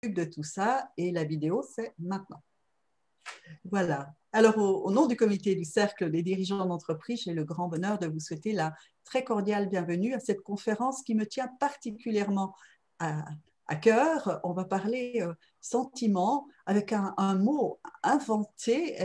de tout ça et la vidéo, c'est maintenant. Voilà. Alors, au nom du comité du Cercle des dirigeants d'entreprise, j'ai le grand bonheur de vous souhaiter la très cordiale bienvenue à cette conférence qui me tient particulièrement à cœur. On va parler sentiment avec un mot inventé.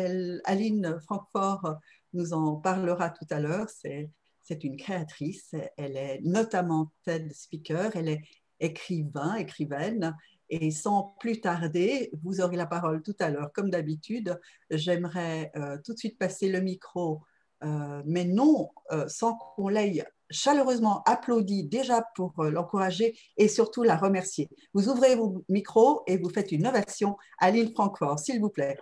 Aline Francfort nous en parlera tout à l'heure. C'est une créatrice. Elle est notamment TED speaker. Elle est écrivaine. Et sans plus tarder, vous aurez la parole tout à l'heure, comme d'habitude. J'aimerais tout de suite passer le micro, mais non sans qu'on l'ait chaleureusement applaudi déjà pour l'encourager et surtout la remercier. Vous ouvrez vos micros et vous faites une ovation à Aline Francfort, s'il vous plaît.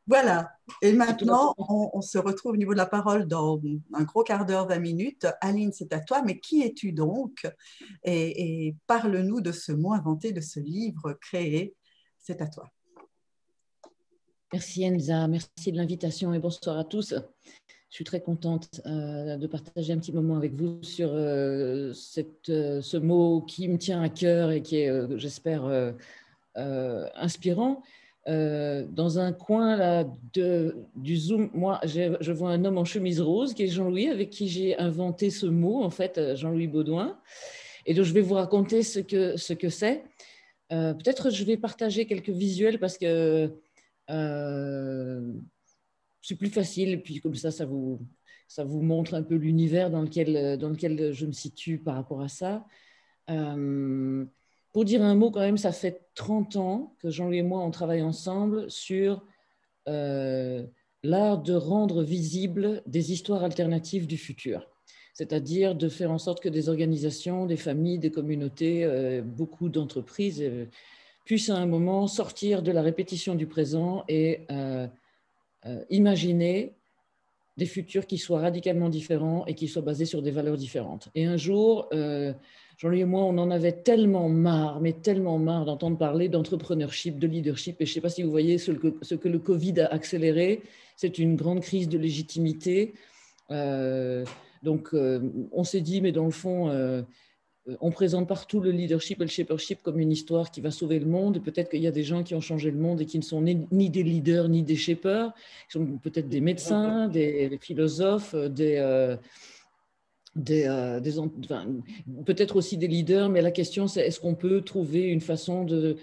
Voilà. Et maintenant, on se retrouve au niveau de la parole dans un gros quart d'heure, 20 minutes. Aline, c'est à toi, mais qui es-tu donc? Et parle-nous de ce mot inventé, de ce livre créé. C'est à toi. Merci Enza, merci de l'invitation et bonsoir à tous. Je suis très contente de partager un petit moment avec vous sur ce mot qui me tient à cœur et qui est, j'espère, inspirant. Dans un coin là, du Zoom, moi, je vois un homme en chemise rose qui est Jean-Louis, avec qui j'ai inventé ce mot, en fait, Jean-Louis Baudouin. Et donc, je vais vous raconter ce que c'est. Peut-être je vais partager quelques visuels parce que c'est plus facile. Et puis, comme ça vous montre un peu l'univers dans lequel je me situe par rapport à ça. Pour dire un mot, quand même, ça fait 30 ans que Jean-Louis et moi, on travaille ensemble sur l'art de rendre visibles des histoires alternatives du futur. C'est-à-dire de faire en sorte que des organisations, des familles, des communautés, beaucoup d'entreprises puissent à un moment sortir de la répétition du présent et imaginer des futurs qui soient radicalement différents et qui soient basés sur des valeurs différentes. Et un jour, Jean-Louis et moi, on en avait tellement marre, mais tellement marre d'entendre parler d'entrepreneurship, de leadership. Et je ne sais pas si vous voyez ce que le Covid a accéléré. C'est une grande crise de légitimité. Donc, on s'est dit, mais dans le fond, on présente partout le leadership et le shapership comme une histoire qui va sauver le monde. Peut-être qu'il y a des gens qui ont changé le monde et qui ne sont ni des leaders ni des shapers, qui sont peut-être des médecins, des philosophes, peut-être aussi des leaders, mais la question c'est est-ce qu'on peut trouver une façon de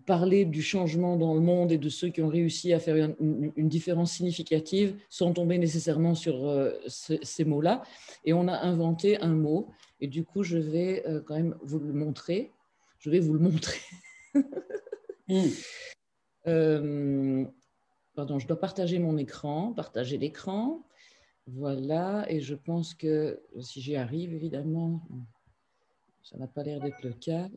parler du changement dans le monde et de ceux qui ont réussi à faire une différence significative sans tomber nécessairement sur ces mots-là. Et on a inventé un mot, et du coup je vais quand même vous le montrer. Je vais vous le montrer. Pardon, je dois partager mon écran, partager l'écran. Voilà, et je pense que si j'y arrive, évidemment, ça n'a pas l'air d'être le cas.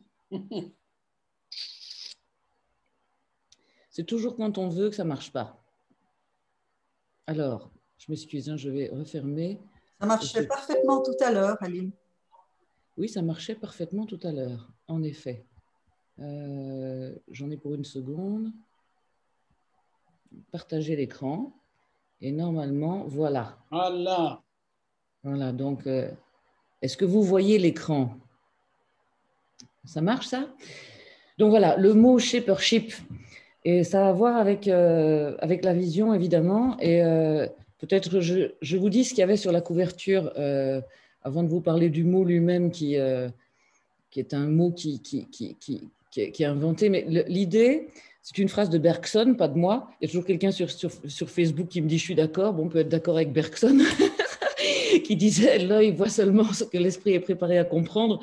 C'est toujours quand on veut que ça ne marche pas. Alors, je m'excuse, hein, je vais refermer. Ça marchait parfaitement tout à l'heure, Aline. Oui, ça marchait parfaitement tout à l'heure, en effet. J'en ai pour une seconde. Partager l'écran. Et normalement, voilà. Voilà. Voilà, donc, est-ce que vous voyez l'écran? Ça marche, ça? Donc voilà, le mot shapership, et ça a à voir avec la vision, évidemment. Et peut-être je vous dis ce qu'il y avait sur la couverture avant de vous parler du mot lui-même qui est un mot qui est inventé. Mais l'idée, c'est une phrase de Bergson, pas de moi. Il y a toujours quelqu'un sur Facebook qui me dit « je suis d'accord ». Bon, on peut être d'accord avec Bergson, qui disait « l'œil voit seulement ce que l'esprit est préparé à comprendre ».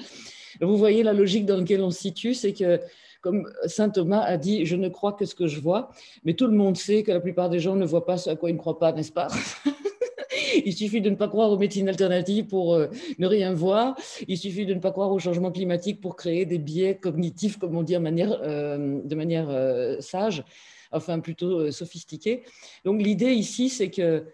Vous voyez la logique dans laquelle on se situe, c'est que, comme saint Thomas a dit, je ne crois que ce que je vois, mais tout le monde sait que la plupart des gens ne voient pas ce à quoi ils ne croient pas, n'est-ce pas? Il suffit de ne pas croire aux médecines alternatives pour ne rien voir. Il suffit de ne pas croire au changement climatique pour créer des biais cognitifs, comme on dit de manière sage, enfin plutôt sophistiquée. Donc l'idée ici, c'est que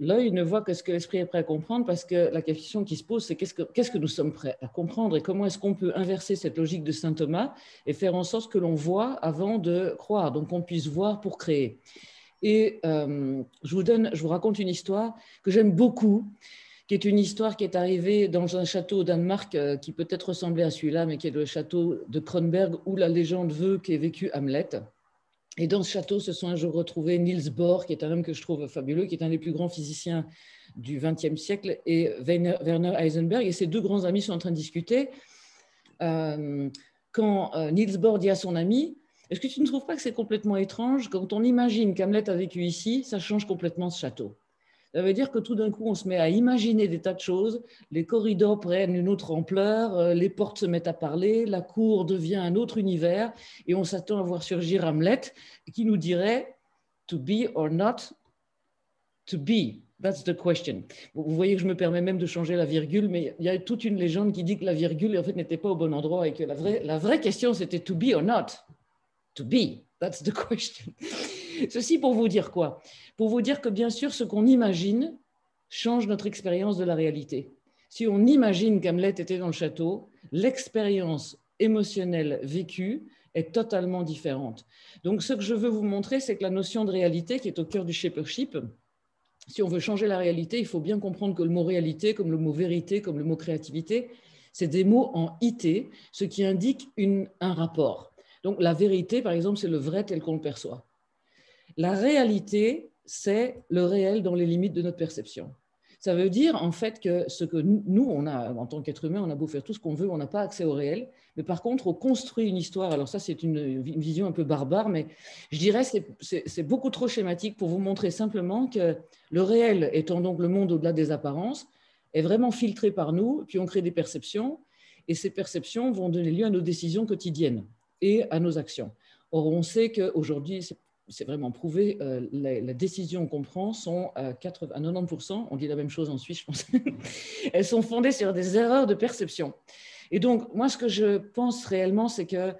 l'œil ne voit que ce que l'esprit est prêt à comprendre, parce que la question qui se pose, c'est qu'est-ce que nous sommes prêts à comprendre et comment est-ce qu'on peut inverser cette logique de saint Thomas et faire en sorte que l'on voit avant de croire, donc qu'on puisse voir pour créer. Et je vous raconte une histoire que j'aime beaucoup, qui est une histoire qui est arrivée dans un château au Danemark qui peut-être ressemblait à celui-là, mais qui est le château de Kronberg, où la légende veut qu'ait vécu Hamlet. Et dans ce château, se sont un jour retrouvés Niels Bohr, qui est un homme que je trouve fabuleux, qui est un des plus grands physiciens du XXe siècle, et Werner Heisenberg. Et ces deux grands amis sont en train de discuter. Quand Niels Bohr dit à son ami, est-ce que tu ne trouves pas que c'est complètement étrange? Quand on imagine qu'Hamlet a vécu ici, ça change complètement ce château. Ça veut dire que tout d'un coup, on se met à imaginer des tas de choses, les corridors prennent une autre ampleur, les portes se mettent à parler, la cour devient un autre univers, et on s'attend à voir surgir Hamlet qui nous dirait « to be or not to be ». That's the question. Vous voyez que je me permets même de changer la virgule, mais il y a toute une légende qui dit que la virgule en fait n'était pas au bon endroit et que la vraie question c'était to be or not to be. That's the question. Ceci pour vous dire quoi? Pour vous dire que bien sûr ce qu'on imagine change notre expérience de la réalité. Si on imagine qu'Hamlet était dans le château, l'expérience émotionnelle vécue est totalement différente. Donc ce que je veux vous montrer, c'est que la notion de réalité qui est au cœur du shapership, si on veut changer la réalité, il faut bien comprendre que le mot réalité, comme le mot vérité, comme le mot créativité, c'est des mots en IT, ce qui indique un rapport. Donc la vérité, par exemple, c'est le vrai tel qu'on le perçoit. La réalité, c'est le réel dans les limites de notre perception. Ça veut dire en fait que ce que nous, on a, en tant qu'être humain, on a beau faire tout ce qu'on veut, on n'a pas accès au réel. Mais par contre, on construit une histoire. Alors ça, c'est une vision un peu barbare, mais je dirais que c'est beaucoup trop schématique pour vous montrer simplement que le réel, étant donc le monde au-delà des apparences, est vraiment filtré par nous, puis on crée des perceptions, et ces perceptions vont donner lieu à nos décisions quotidiennes et à nos actions. Or, on sait qu'aujourd'hui, c'est vraiment prouvé, les décisions qu'on prend sont à 90%, on dit la même chose en Suisse, je pense, elles sont fondées sur des erreurs de perception. Et donc, moi, ce que je pense réellement, c'est que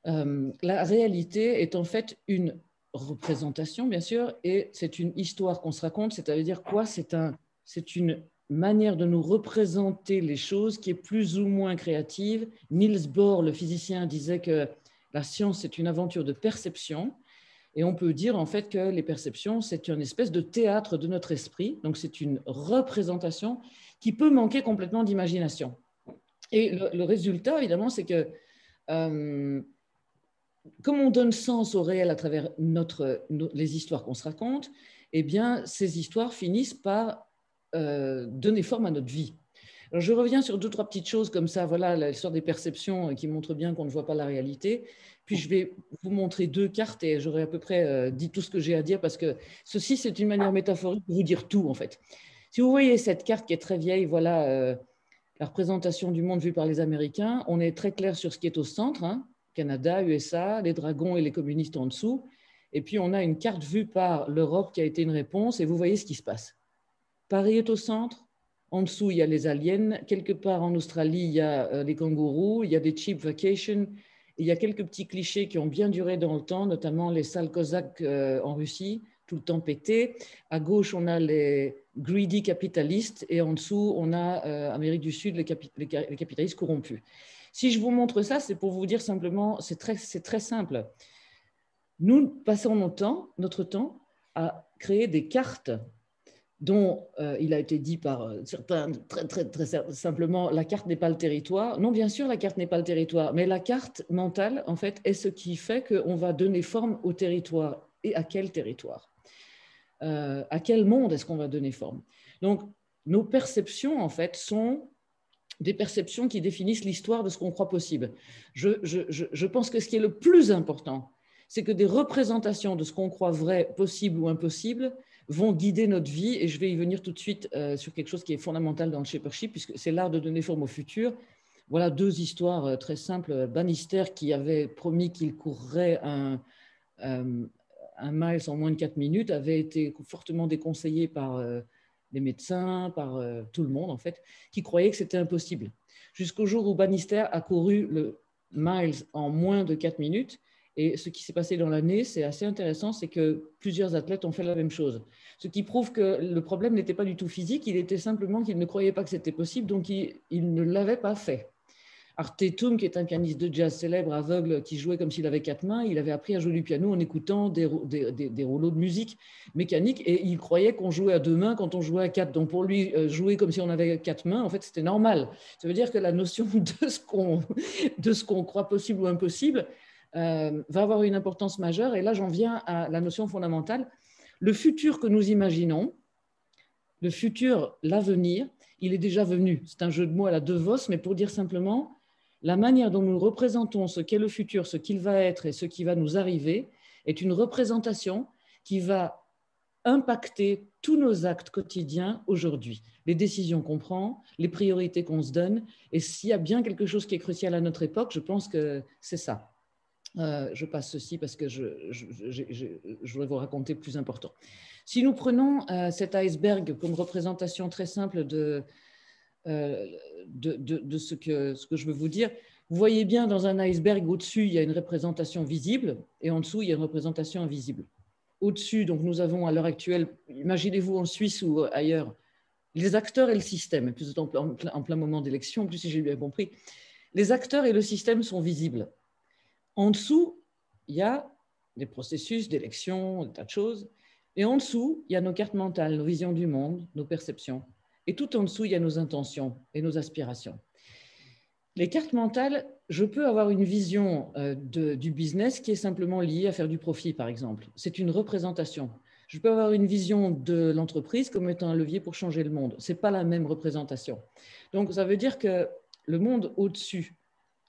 la réalité est en fait une représentation, bien sûr, et c'est une histoire qu'on se raconte, c'est-à-dire quoi? C'est une manière de nous représenter les choses qui est plus ou moins créative. Niels Bohr, le physicien, disait que la science, c'est une aventure de perception. Et on peut dire en fait que les perceptions, c'est une espèce de théâtre de notre esprit. Donc, c'est une représentation qui peut manquer complètement d'imagination. Et le résultat, évidemment, c'est que comme on donne sens au réel à travers les histoires qu'on se raconte, eh bien, ces histoires finissent par donner forme à notre vie. Alors, je reviens sur deux, trois petites choses comme ça. Voilà l'histoire des perceptions qui montrent bien qu'on ne voit pas la réalité. Puis, je vais vous montrer deux cartes et j'aurai à peu près dit tout ce que j'ai à dire parce que ceci, c'est une manière métaphorique de vous dire tout, en fait. Si vous voyez cette carte qui est très vieille, voilà la représentation du monde vue par les Américains. On est très clair sur ce qui est au centre, hein, Canada, USA, les dragons et les communistes en dessous. Et puis, on a une carte vue par l'Europe qui a été une réponse et vous voyez ce qui se passe. Paris est au centre. En dessous, il y a les aliens. Quelque part en Australie, il y a les kangourous, il y a des cheap vacations. Il y a quelques petits clichés qui ont bien duré dans le temps, notamment les salles cosaques en Russie, tout le temps pété. À gauche, on a les greedy capitalistes et en dessous, on a Amérique du Sud, les capitalistes corrompus. Si je vous montre ça, c'est pour vous dire simplement, c'est très simple. Nous passons notre temps à créer des cartes dont il a été dit par certains très simplement, la carte n'est pas le territoire. Non, bien sûr, la carte n'est pas le territoire, mais la carte mentale, en fait, est ce qui fait qu'on va donner forme au territoire. Et à quel territoire? À quel monde est-ce qu'on va donner forme? Donc, nos perceptions, en fait, sont des perceptions qui définissent l'histoire de ce qu'on croit possible. Je pense que ce qui est le plus important, c'est que des représentations de ce qu'on croit vrai, possible ou impossible vont guider notre vie, et je vais y venir tout de suite sur quelque chose qui est fondamental dans le shapership, puisque c'est l'art de donner forme au futur. Voilà deux histoires très simples. Bannister, qui avait promis qu'il courrait un mile en moins de 4 minutes, avait été fortement déconseillé par les médecins, par tout le monde, en fait, qui croyaient que c'était impossible. Jusqu'au jour où Bannister a couru le miles en moins de 4 minutes. Et ce qui s'est passé dans l'année, c'est assez intéressant, c'est que plusieurs athlètes ont fait la même chose. Ce qui prouve que le problème n'était pas du tout physique, il était simplement qu'ils ne croyaient pas que c'était possible, donc ils ne l'avaient pas fait. Art Tatum, qui est un pianiste de jazz célèbre, aveugle, qui jouait comme s'il avait 4 mains, il avait appris à jouer du piano en écoutant des rouleaux de musique mécanique et il croyait qu'on jouait à 2 mains quand on jouait à 4. Donc pour lui, jouer comme si on avait 4 mains, en fait, c'était normal. Ça veut dire que la notion de ce qu'on croit possible ou impossible va avoir une importance majeure. Et là, j'en viens à la notion fondamentale. Le futur que nous imaginons, le futur, l'avenir, il est déjà venu. C'est un jeu de mots à la De Vos, mais pour dire simplement, la manière dont nous représentons ce qu'est le futur, ce qu'il va être et ce qui va nous arriver est une représentation qui va impacter tous nos actes quotidiens aujourd'hui. Les décisions qu'on prend, les priorités qu'on se donne. Et s'il y a bien quelque chose qui est crucial à notre époque, je pense que c'est ça. Je passe ceci parce que je voudrais vous raconter plus important. Si nous prenons cet iceberg comme représentation très simple de ce que je veux vous dire, vous voyez bien dans un iceberg, au-dessus, il y a une représentation visible et en dessous, il y a une représentation invisible. Au-dessus, donc nous avons à l'heure actuelle, imaginez-vous en Suisse ou ailleurs, les acteurs et le système, et plus en plein moment d'élection, en plus si j'ai bien compris, les acteurs et le système sont visibles. En dessous, il y a des processus d'élection, des tas de choses. Et en dessous, il y a nos cartes mentales, nos visions du monde, nos perceptions. Et tout en dessous, il y a nos intentions et nos aspirations. Les cartes mentales, je peux avoir une vision du business qui est simplement liée à faire du profit, par exemple. C'est une représentation. Je peux avoir une vision de l'entreprise comme étant un levier pour changer le monde. Ce n'est pas la même représentation. Donc, ça veut dire que le monde au-dessus,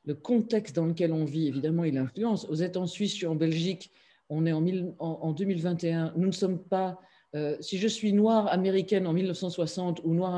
le contexte dans lequel on vit, évidemment, il influence. Vous êtes en Suisse, je suis en Belgique, on est en 2021. Nous ne sommes pas... si je suis noire américaine en 1960 ou noire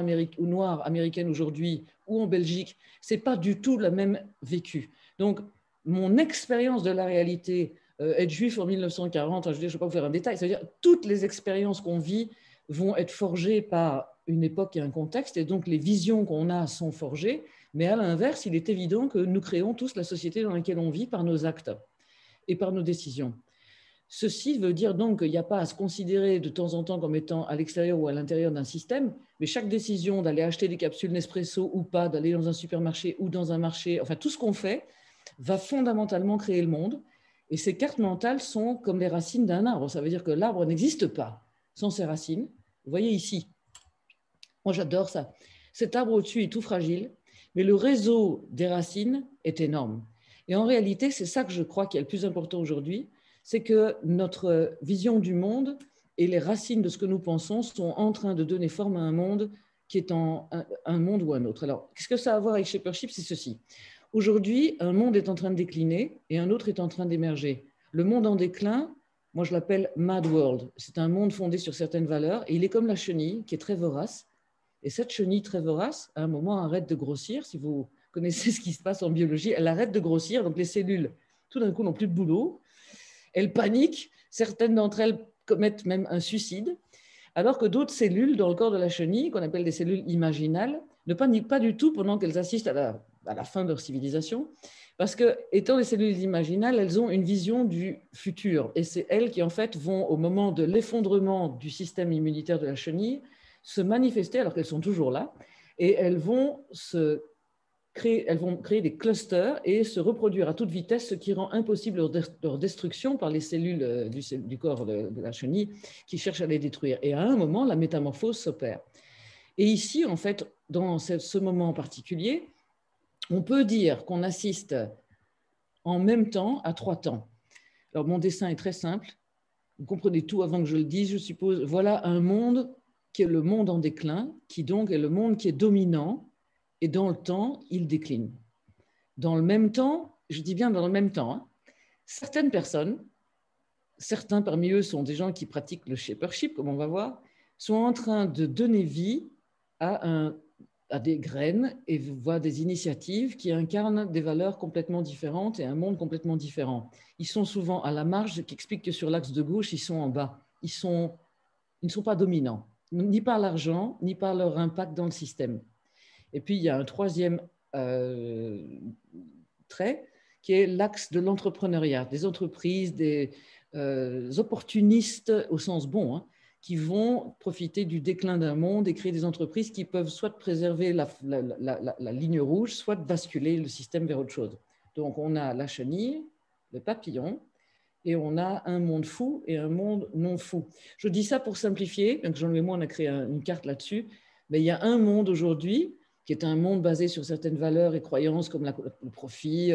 américaine aujourd'hui ou en Belgique, ce n'est pas du tout le même vécu. Donc, mon expérience de la réalité, être juif en 1940, je ne vais pas vous faire un détail, c'est-à-dire toutes les expériences qu'on vit vont être forgées par une époque et un contexte, et donc les visions qu'on a sont forgées. Mais à l'inverse, il est évident que nous créons tous la société dans laquelle on vit par nos actes et par nos décisions. Ceci veut dire donc qu'il n'y a pas à se considérer de temps en temps comme étant à l'extérieur ou à l'intérieur d'un système, mais chaque décision d'aller acheter des capsules Nespresso ou pas, d'aller dans un supermarché ou dans un marché, enfin tout ce qu'on fait va fondamentalement créer le monde. Et ces cartes mentales sont comme les racines d'un arbre. Ça veut dire que l'arbre n'existe pas sans ses racines. Vous voyez ici, moi j'adore ça. Cet arbre au-dessus est tout fragile, mais le réseau des racines est énorme. Et en réalité, c'est ça que je crois qui est le plus important aujourd'hui, c'est que notre vision du monde et les racines de ce que nous pensons sont en train de donner forme à un monde qui est un monde ou un autre. Alors, qu'est-ce que ça a à voir avec Shapership? C'est ceci. Aujourd'hui, un monde est en train de décliner et un autre est en train d'émerger. Le monde en déclin, moi je l'appelle Mad World. C'est un monde fondé sur certaines valeurs et il est comme la chenille qui est très vorace. Et cette chenille très vorace, à un moment, arrête de grossir. Si vous connaissez ce qui se passe en biologie, elle arrête de grossir. Donc, les cellules, tout d'un coup, n'ont plus de boulot. Elles paniquent. Certaines d'entre elles commettent même un suicide. Alors que d'autres cellules dans le corps de la chenille, qu'on appelle des cellules imaginales, ne paniquent pas du tout pendant qu'elles assistent à la fin de leur civilisation. Parce que, étant des cellules imaginales, elles ont une vision du futur. Et c'est elles qui, en fait, vont, au moment de l'effondrement du système immunitaire de la chenille, se manifester alors qu'elles sont toujours là, et elles vont créer des clusters et se reproduire à toute vitesse, ce qui rend impossible leur destruction par les cellules du corps de la chenille qui cherchent à les détruire. Et à un moment, la métamorphose s'opère. Et ici, en fait, dans ce moment particulier, on peut dire qu'on assiste en même temps à 3 temps. Alors, mon dessin est très simple. Vous comprenez tout avant que je le dise, je suppose. Voilà un monde qui est le monde en déclin, qui donc est le monde qui est dominant, et dans le temps, il décline. Dans le même temps, je dis bien dans le même temps, hein, certaines personnes, certains parmi eux sont des gens qui pratiquent le Shapership, comme on va voir, sont en train de donner vie à des graines et voient des initiatives qui incarnent des valeurs complètement différentes et un monde complètement différent. Ils sont souvent à la marge, ce qui explique que sur l'axe de gauche, ils sont en bas. Ils ne sont pas dominants, ni par l'argent, ni par leur impact dans le système. Et puis, il y a un troisième trait qui est l'axe de l'entrepreneuriat, des entreprises, des opportunistes au sens bon, hein, qui vont profiter du déclin d'un monde et créer des entreprises qui peuvent soit préserver la ligne rouge, soit basculer le système vers autre chose. Donc, on a la chenille, le papillon, et on a un monde fou et un monde non fou. Je dis ça pour simplifier, donc Jean-Louis et moi, on a créé une carte là-dessus, mais il y a un monde aujourd'hui qui est un monde basé sur certaines valeurs et croyances comme le profit,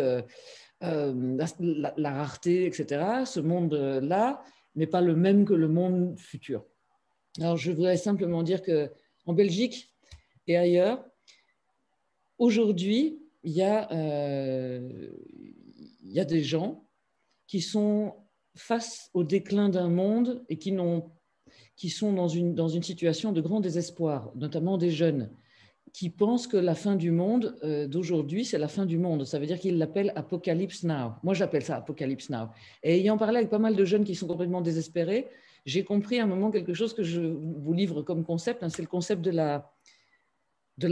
la rareté, etc. Ce monde-là n'est pas le même que le monde futur. Alors, je voudrais simplement dire qu'en Belgique et ailleurs, aujourd'hui, il y a des gens qui sont face au déclin d'un monde et qui sont dans une situation de grand désespoir, notamment des jeunes, qui pensent que la fin du monde d'aujourd'hui, c'est la fin du monde. Ça veut dire qu'ils l'appellent Apocalypse Now. Moi, j'appelle ça Apocalypse Now. Et ayant parlé avec pas mal de jeunes qui sont complètement désespérés, j'ai compris à un moment quelque chose que je vous livre comme concept, hein, c'est le concept de la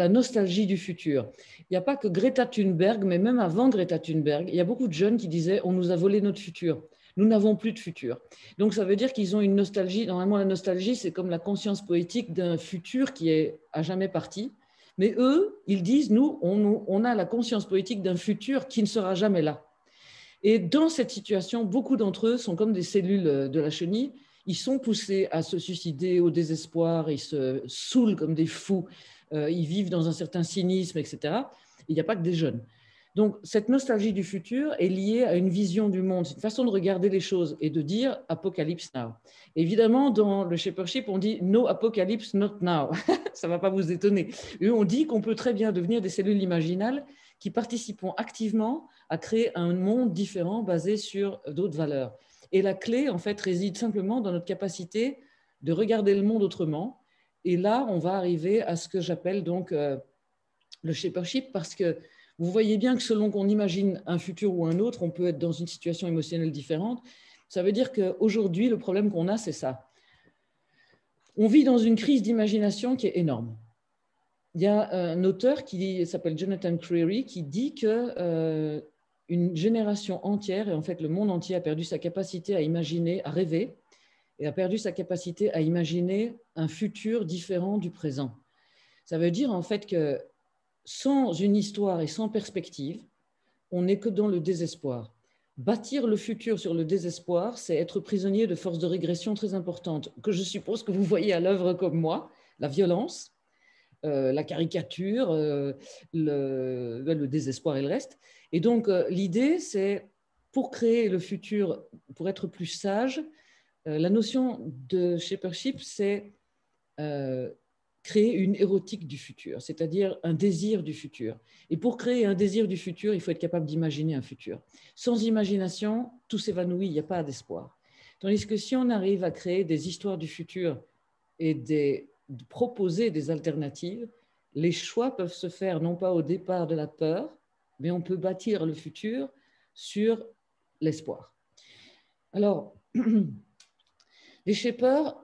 nostalgie du futur. Il n'y a pas que Greta Thunberg, mais même avant Greta Thunberg, il y a beaucoup de jeunes qui disaient « on nous a volé notre futur ». Nous n'avons plus de futur. Donc, ça veut dire qu'ils ont une nostalgie. Normalement, la nostalgie, c'est comme la conscience poétique d'un futur qui est à jamais parti. Mais eux, ils disent, nous, on a la conscience poétique d'un futur qui ne sera jamais là. Et dans cette situation, beaucoup d'entre eux sont comme des cellules de la chenille. Ils sont poussés à se suicider au désespoir, ils se saoulent comme des fous, ils vivent dans un certain cynisme, etc. Et il n'y a pas que des jeunes. Donc, cette nostalgie du futur est liée à une vision du monde. C'est une façon de regarder les choses et de dire « Apocalypse now ». Évidemment, dans le Shapership, on dit « No apocalypse, not now ». Ça ne va pas vous étonner. Et on dit qu'on peut très bien devenir des cellules imaginales qui participeront activement à créer un monde différent basé sur d'autres valeurs. Et la clé, en fait, réside simplement dans notre capacité de regarder le monde autrement. Et là, on va arriver à ce que j'appelle donc le Shapership, parce que vous voyez bien que selon qu'on imagine un futur ou un autre, on peut être dans une situation émotionnelle différente. Ça veut dire qu'aujourd'hui, le problème qu'on a, c'est ça. On vit dans une crise d'imagination qui est énorme. Il y a un auteur qui s'appelle Jonathan Creary qui dit que une génération entière, et en fait le monde entier, a perdu sa capacité à imaginer, à rêver, et a perdu sa capacité à imaginer un futur différent du présent. Ça veut dire en fait que sans une histoire et sans perspective, on n'est que dans le désespoir. Bâtir le futur sur le désespoir, c'est être prisonnier de forces de régression très importantes, que je suppose que vous voyez à l'œuvre comme moi, la violence, la caricature, le désespoir et le reste. Et donc, l'idée, c'est pour créer le futur, pour être plus sage, la notion de Shapership, c'est créer une érotique du futur, c'est-à-dire un désir du futur. Et pour créer un désir du futur, il faut être capable d'imaginer un futur. Sans imagination, tout s'évanouit, il n'y a pas d'espoir. Tandis que si on arrive à créer des histoires du futur et de proposer des alternatives, les choix peuvent se faire non pas au départ de la peur, mais on peut bâtir le futur sur l'espoir. Alors, les shapers,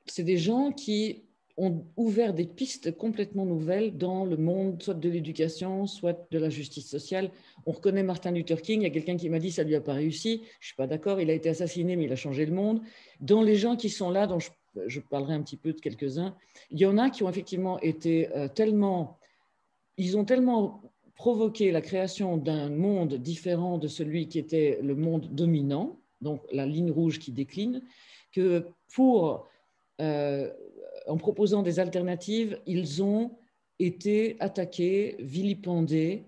c'est des gens qui ont ouvert des pistes complètement nouvelles dans le monde, soit de l'éducation, soit de la justice sociale. On reconnaît Martin Luther King, il y a quelqu'un qui m'a dit « ça ne lui a pas réussi », je ne suis pas d'accord, il a été assassiné, mais il a changé le monde. Dans les gens qui sont là, dont je parlerai un petit peu de quelques-uns, il y en a qui ont effectivement été ils ont tellement provoqué la création d'un monde différent de celui qui était le monde dominant, donc la ligne rouge qui décline, que en proposant des alternatives, ils ont été attaqués, vilipendés,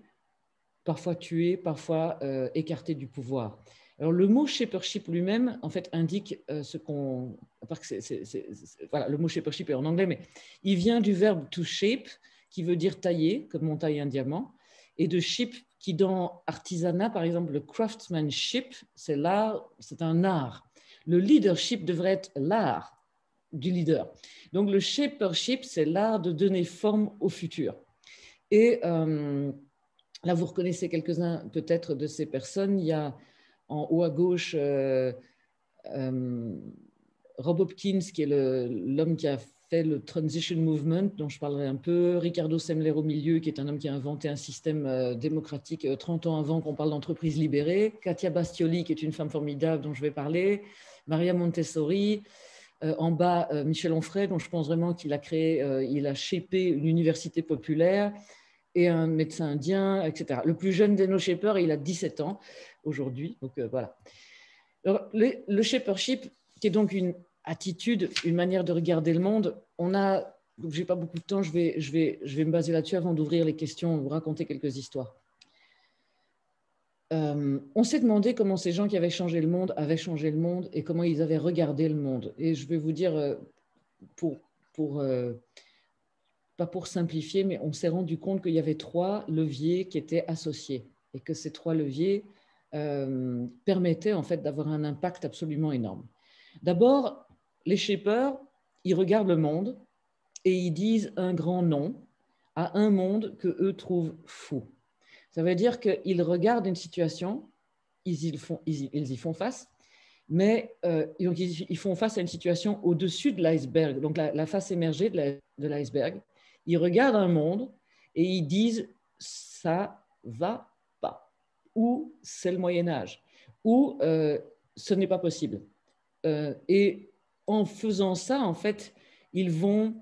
parfois tués, parfois écartés du pouvoir. Alors, le mot shapership lui-même, en fait, indique ce qu'on... Voilà, le mot shapership est en anglais, mais il vient du verbe to shape, qui veut dire tailler, comme on taille un diamant, et de ship, qui dans artisanat, par exemple, le craftsmanship, c'est l'art, c'est un art. Le leadership devrait être l'art du leader. Donc, le shapership, c'est l'art de donner forme au futur. Et là, vous reconnaissez quelques-uns peut-être de ces personnes. Il y a en haut à gauche Rob Hopkins, qui est l'homme qui a fait le Transition Movement, dont je parlerai un peu. Ricardo Semler au milieu, qui est un homme qui a inventé un système démocratique 30 ans avant qu'on parle d'entreprise libérée. Katia Bastioli, qui est une femme formidable dont je vais parler. Maria Montessori. En bas, Michel Onfray, dont je pense vraiment qu'il a créé, il a shapé une université populaire et un médecin indien, etc. Le plus jeune des no-shapers, il a 17 ans aujourd'hui. Donc voilà. Alors, le shapership, qui est donc une attitude, une manière de regarder le monde, on a, je n'ai pas beaucoup de temps, je vais me baser là-dessus avant d'ouvrir les questions, vous raconter quelques histoires. On s'est demandé comment ces gens qui avaient changé le monde avaient changé le monde et comment ils avaient regardé le monde. Et je vais vous dire, pas pour simplifier, mais on s'est rendu compte qu'il y avait 3 leviers qui étaient associés et que ces 3 leviers permettaient en fait d'avoir un impact absolument énorme. D'abord, les shapers, ils regardent le monde et ils disent un grand non à un monde que eux trouvent fou. Ça veut dire qu'ils regardent une situation, ils y font face, mais donc ils font face à une situation au-dessus de l'iceberg, donc la face émergée de l'iceberg. Ils regardent un monde et ils disent ça va pas, ou c'est le Moyen-Âge, ou ce n'est pas possible. Et en faisant ça, en fait, ils vont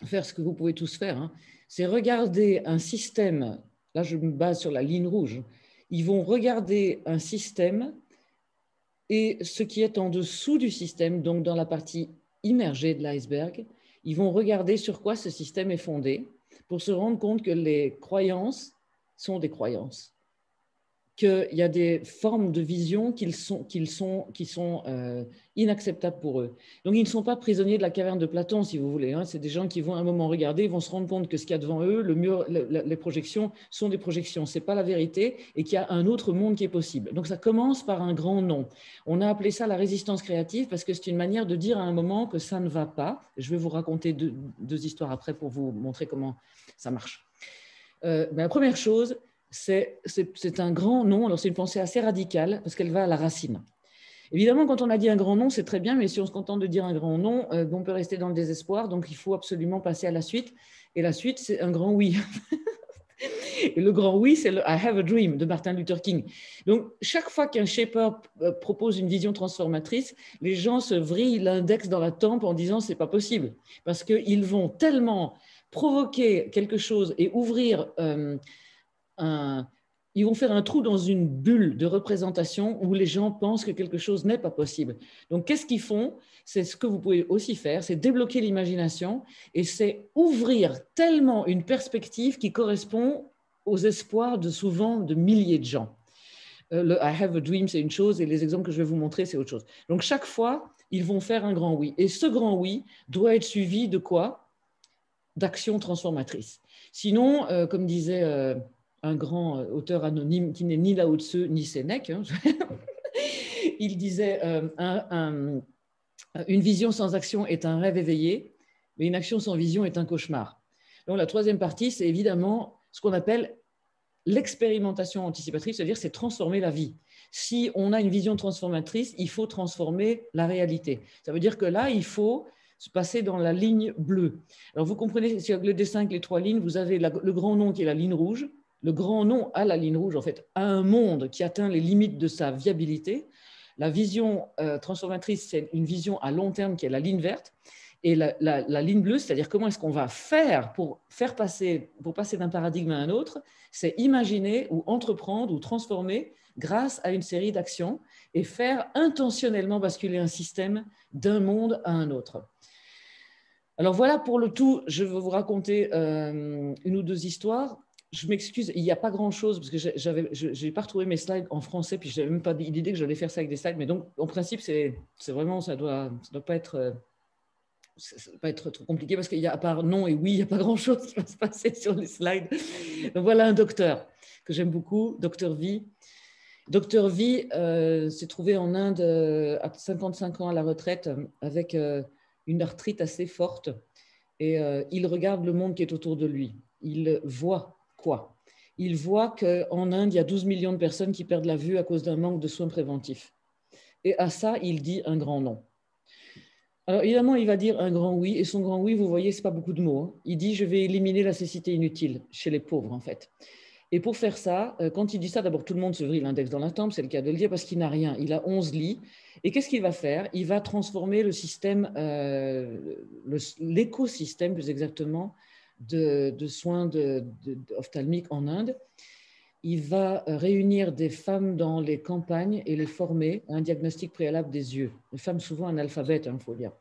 faire ce que vous pouvez tous faire, hein, c'est regarder un système. Là, je me base sur la ligne rouge. Ils vont regarder un système et ce qui est en dessous du système, donc dans la partie immergée de l'iceberg, ils vont regarder sur quoi ce système est fondé pour se rendre compte que les croyances sont des croyances, qu'il y a des formes de vision qui sont inacceptables pour eux. Donc, ils ne sont pas prisonniers de la caverne de Platon, si vous voulez. Hein. C'est des gens qui vont à un moment regarder, ils vont se rendre compte que ce qu'il y a devant eux, le mur, les projections sont des projections, ce n'est pas la vérité et qu'il y a un autre monde qui est possible. Donc, ça commence par un grand non. On a appelé ça la résistance créative parce que c'est une manière de dire à un moment que ça ne va pas. Je vais vous raconter deux histoires après pour vous montrer comment ça marche. La première chose, c'est un grand non. Alors, c'est une pensée assez radicale parce qu'elle va à la racine. Évidemment, quand on a dit un grand non, c'est très bien, mais si on se contente de dire un grand non, on peut rester dans le désespoir. Donc, il faut absolument passer à la suite. Et la suite, c'est un grand oui. Et le grand oui, c'est le I have a dream de Martin Luther King. Donc, chaque fois qu'un shaper propose une vision transformatrice, les gens se vrillent l'index dans la tempe en disant c'est pas possible. Parce qu'ils vont tellement provoquer quelque chose et ouvrir ils vont faire un trou dans une bulle de représentation où les gens pensent que quelque chose n'est pas possible. Donc, qu'est-ce qu'ils font? C'est ce que vous pouvez aussi faire, c'est débloquer l'imagination et c'est ouvrir tellement une perspective qui correspond aux espoirs de souvent de milliers de gens. Le I have a dream, c'est une chose et les exemples que je vais vous montrer, c'est autre chose. Donc, chaque fois, ils vont faire un grand oui. Et ce grand oui doit être suivi de quoi? D'actions transformatrices. Sinon, comme disait un grand auteur anonyme qui n'est ni Lao Tzu ni Sénèque, hein, il disait une vision sans action est un rêve éveillé, mais une action sans vision est un cauchemar. Donc la troisième partie, c'est évidemment ce qu'on appelle l'expérimentation anticipatrice, c'est-à-dire c'est transformer la vie. Si on a une vision transformatrice, il faut transformer la réalité. Ça veut dire que là, il faut se passer dans la ligne bleue. Alors vous comprenez, sur le dessin avec les 3 lignes, vous avez le grand non qui est la ligne rouge, le grand non à la ligne rouge, en fait, à un monde qui atteint les limites de sa viabilité. La vision transformatrice, c'est une vision à long terme qui est la ligne verte. Et la ligne bleue, c'est-à-dire comment est-ce qu'on va faire pour passer d'un paradigme à un autre, c'est imaginer ou entreprendre ou transformer grâce à une série d'actions et faire intentionnellement basculer un système d'un monde à un autre. Alors voilà pour le tout, je vais vous raconter une ou 2 histoires. Je m'excuse, il n'y a pas grand-chose parce que je n'ai pas retrouvé mes slides en français, puis je n'avais même pas l'idée que j'allais faire ça avec des slides. Mais donc, en principe, c'est vraiment, ça doit pas être trop compliqué parce qu'il y a, à part non et oui, il n'y a pas grand-chose qui va se passer sur les slides. Donc voilà un docteur que j'aime beaucoup, Dr V. Dr V s'est trouvé en Inde à 55 ans à la retraite avec une arthrite assez forte et il regarde le monde qui est autour de lui. Il voit quoi? Il voit qu'en Inde, il y a 12 millions de personnes qui perdent la vue à cause d'un manque de soins préventifs. Et à ça, il dit un grand non. Alors évidemment, il va dire un grand oui, et son grand oui, vous voyez, ce n'est pas beaucoup de mots. Hein. Il dit, je vais éliminer la cécité inutile chez les pauvres, en fait. Et pour faire ça, quand il dit ça, d'abord, tout le monde se vrille l'index dans la tempe, c'est le cas de le dire, parce qu'il n'a rien. Il a 11 lits. Et qu'est-ce qu'il va faire? Il va transformer le système, l'écosystème, plus exactement, de soins ophtalmiques en Inde. Il va réunir des femmes dans les campagnes et les former à un diagnostic préalable des yeux. Les femmes souvent analphabètes, il faut dire.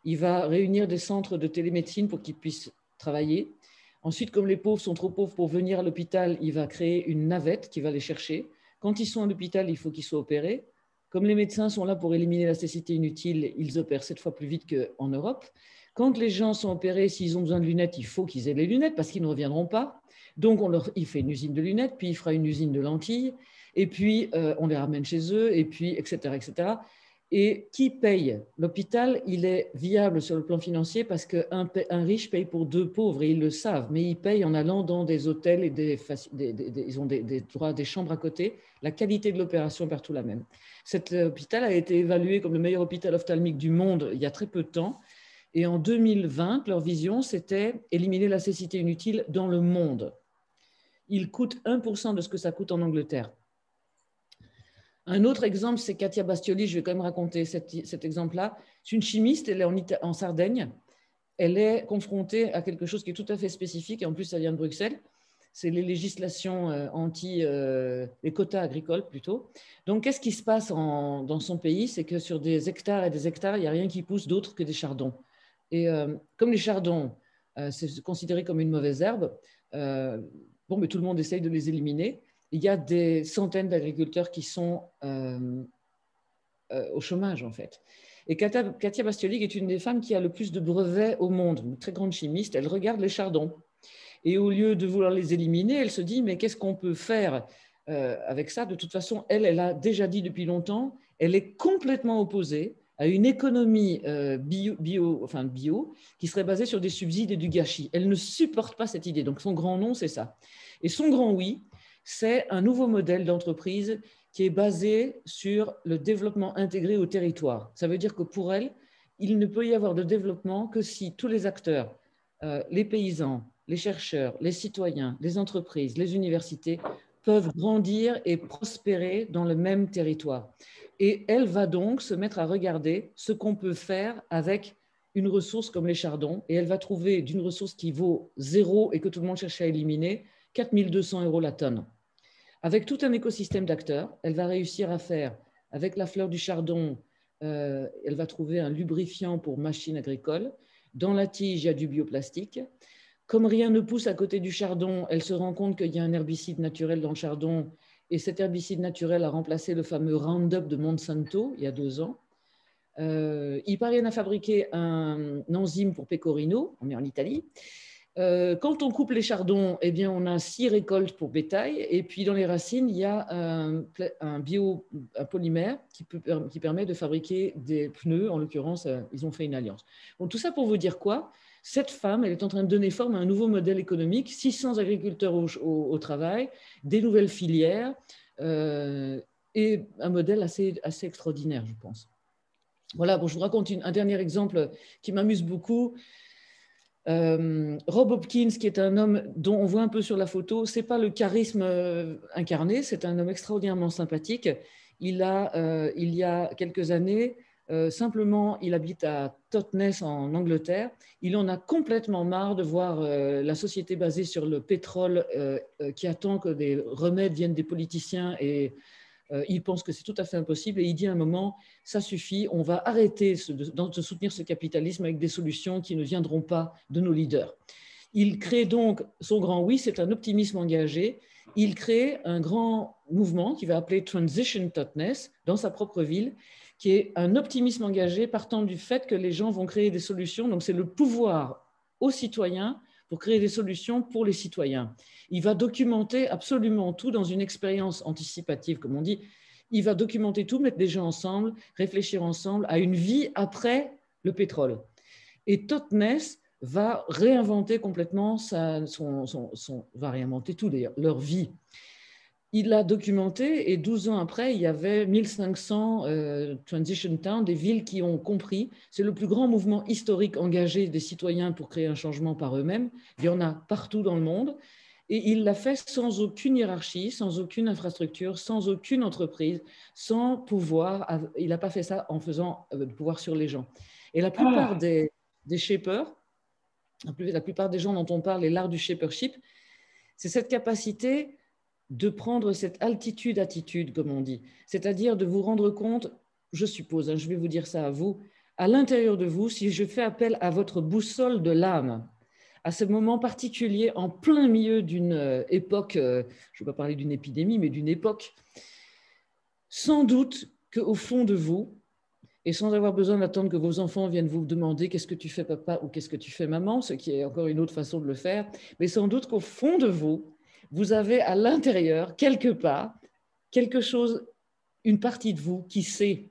Il va réunir des centres de télémédecine pour qu'ils puissent travailler. Ensuite, comme les pauvres sont trop pauvres pour venir à l'hôpital, il va créer une navette qui va les chercher. Quand ils sont à l'hôpital, il faut qu'ils soient opérés. Comme les médecins sont là pour éliminer la cécité inutile, ils opèrent 7 fois plus vite qu'en Europe. Quand les gens sont opérés, s'ils ont besoin de lunettes, il faut qu'ils aient les lunettes parce qu'ils ne reviendront pas. Donc, il fait une usine de lunettes, puis il fera une usine de lentilles, et puis on les ramène chez eux, et puis etc., etc. Et qui paye? L'hôpital, il est viable sur le plan financier parce qu'un riche paye pour 2 pauvres, et ils le savent, mais ils payent en allant dans des hôtels et ils ont des chambres à côté. La qualité de l'opération est partout la même. Cet hôpital a été évalué comme le meilleur hôpital ophtalmique du monde il y a très peu de temps. Et en 2020, leur vision, c'était éliminer la cécité inutile dans le monde. Il coûte 1% de ce que ça coûte en Angleterre. Un autre exemple, c'est Katia Bastioli. Je vais quand même raconter cet exemple-là. C'est une chimiste, elle est en Sardaigne. Elle est confrontée à quelque chose qui est tout à fait spécifique, et en plus, ça vient de Bruxelles. C'est les législations les quotas agricoles plutôt. Donc, qu'est-ce qui se passe dans son pays? C'est que sur des hectares et des hectares, il n'y a rien qui pousse d'autre que des chardons. Et comme les chardons, c'est considéré comme une mauvaise herbe, mais tout le monde essaye de les éliminer. Il y a des centaines d'agriculteurs qui sont au chômage, en fait. Et Katia Bastioli est une des femmes qui a le plus de brevets au monde, une très grande chimiste. Elle regarde les chardons. Et au lieu de vouloir les éliminer, elle se dit, mais qu'est-ce qu'on peut faire avec ça? De toute façon, elle a déjà dit depuis longtemps, elle est complètement opposée à une économie bio qui serait basée sur des subsides et du gâchis. Elle ne supporte pas cette idée. Donc, son grand non, c'est ça. Et son grand oui, c'est un nouveau modèle d'entreprise qui est basé sur le développement intégré au territoire. Ça veut dire que pour elle, il ne peut y avoir de développement que si tous les acteurs, les paysans, les chercheurs, les citoyens, les entreprises, les universités peuvent grandir et prospérer dans le même territoire. Et elle va donc se mettre à regarder ce qu'on peut faire avec une ressource comme les chardons, et elle va trouver d'une ressource qui vaut 0 et que tout le monde cherche à éliminer, 4 200 € la tonne. Avec tout un écosystème d'acteurs, elle va réussir à faire, avec la fleur du chardon, elle va trouver un lubrifiant pour machines agricoles. Dans la tige, il y a du bioplastique. Comme rien ne pousse à côté du chardon, elle se rend compte qu'il y a un herbicide naturel dans le chardon, et cet herbicide naturel a remplacé le fameux Roundup de Monsanto il y a 2 ans. Ils parviennent à fabriquer un enzyme pour Pecorino, on est en Italie. Quand on coupe les chardons, eh bien, on a 6 récoltes pour bétail, et puis dans les racines, il y a un polymère qui permet de fabriquer des pneus. En l'occurrence, ils ont fait une alliance. Bon, tout ça pour vous dire quoi? Cette femme, elle est en train de donner forme à un nouveau modèle économique, 600 agriculteurs au travail, des nouvelles filières, et un modèle assez extraordinaire, je pense. Voilà, bon, je vous raconte un dernier exemple qui m'amuse beaucoup. Rob Hopkins, qui est un homme dont on voit un peu sur la photo, ce n'est pas le charisme incarné, c'est un homme extraordinairement sympathique. Il y a quelques années, simplement, il habite à Totnes en Angleterre. Il en a complètement marre de voir la société basée sur le pétrole qui attend que des remèdes viennent des politiciens, et il pense que c'est tout à fait impossible, et il dit à un moment, ça suffit, on va arrêter de soutenir ce capitalisme avec des solutions qui ne viendront pas de nos leaders. Il crée donc son grand oui, c'est un optimisme engagé. Il crée un grand mouvement qu'il va appeler Transition Totnes dans sa propre ville, qui est un optimisme engagé partant du fait que les gens vont créer des solutions. Donc c'est le pouvoir aux citoyens pour créer des solutions pour les citoyens. Il va documenter absolument tout dans une expérience anticipative, comme on dit. Il va documenter tout, mettre les gens ensemble, réfléchir ensemble à une vie après le pétrole. Et Totnes va réinventer complètement va réinventer tout d'ailleurs, leur vie. Il l'a documenté, et 12 ans après, il y avait 1500 Transition Towns, des villes qui ont compris. C'est le plus grand mouvement historique engagé des citoyens pour créer un changement par eux-mêmes. Il y en a partout dans le monde. Et il l'a fait sans aucune hiérarchie, sans aucune infrastructure, sans aucune entreprise, sans pouvoir. Il n'a pas fait ça en faisant pouvoir sur les gens. Et la plupart des shapers, la plupart des gens dont on parle et l'art du shapership, c'est cette capacité de prendre cette altitude-attitude, comme on dit. C'est-à-dire de vous rendre compte, je suppose, je vais vous dire ça à vous, à l'intérieur de vous, si je fais appel à votre boussole de l'âme, à ce moment particulier, en plein milieu d'une époque, je ne vais pas parler d'une épidémie, mais d'une époque, sans doute qu'au fond de vous, et sans avoir besoin d'attendre que vos enfants viennent vous demander qu'est-ce que tu fais papa ou qu'est-ce que tu fais maman, ce qui est encore une autre façon de le faire, mais sans doute qu'au fond de vous, vous avez à l'intérieur, quelque part, quelque chose, une partie de vous qui sait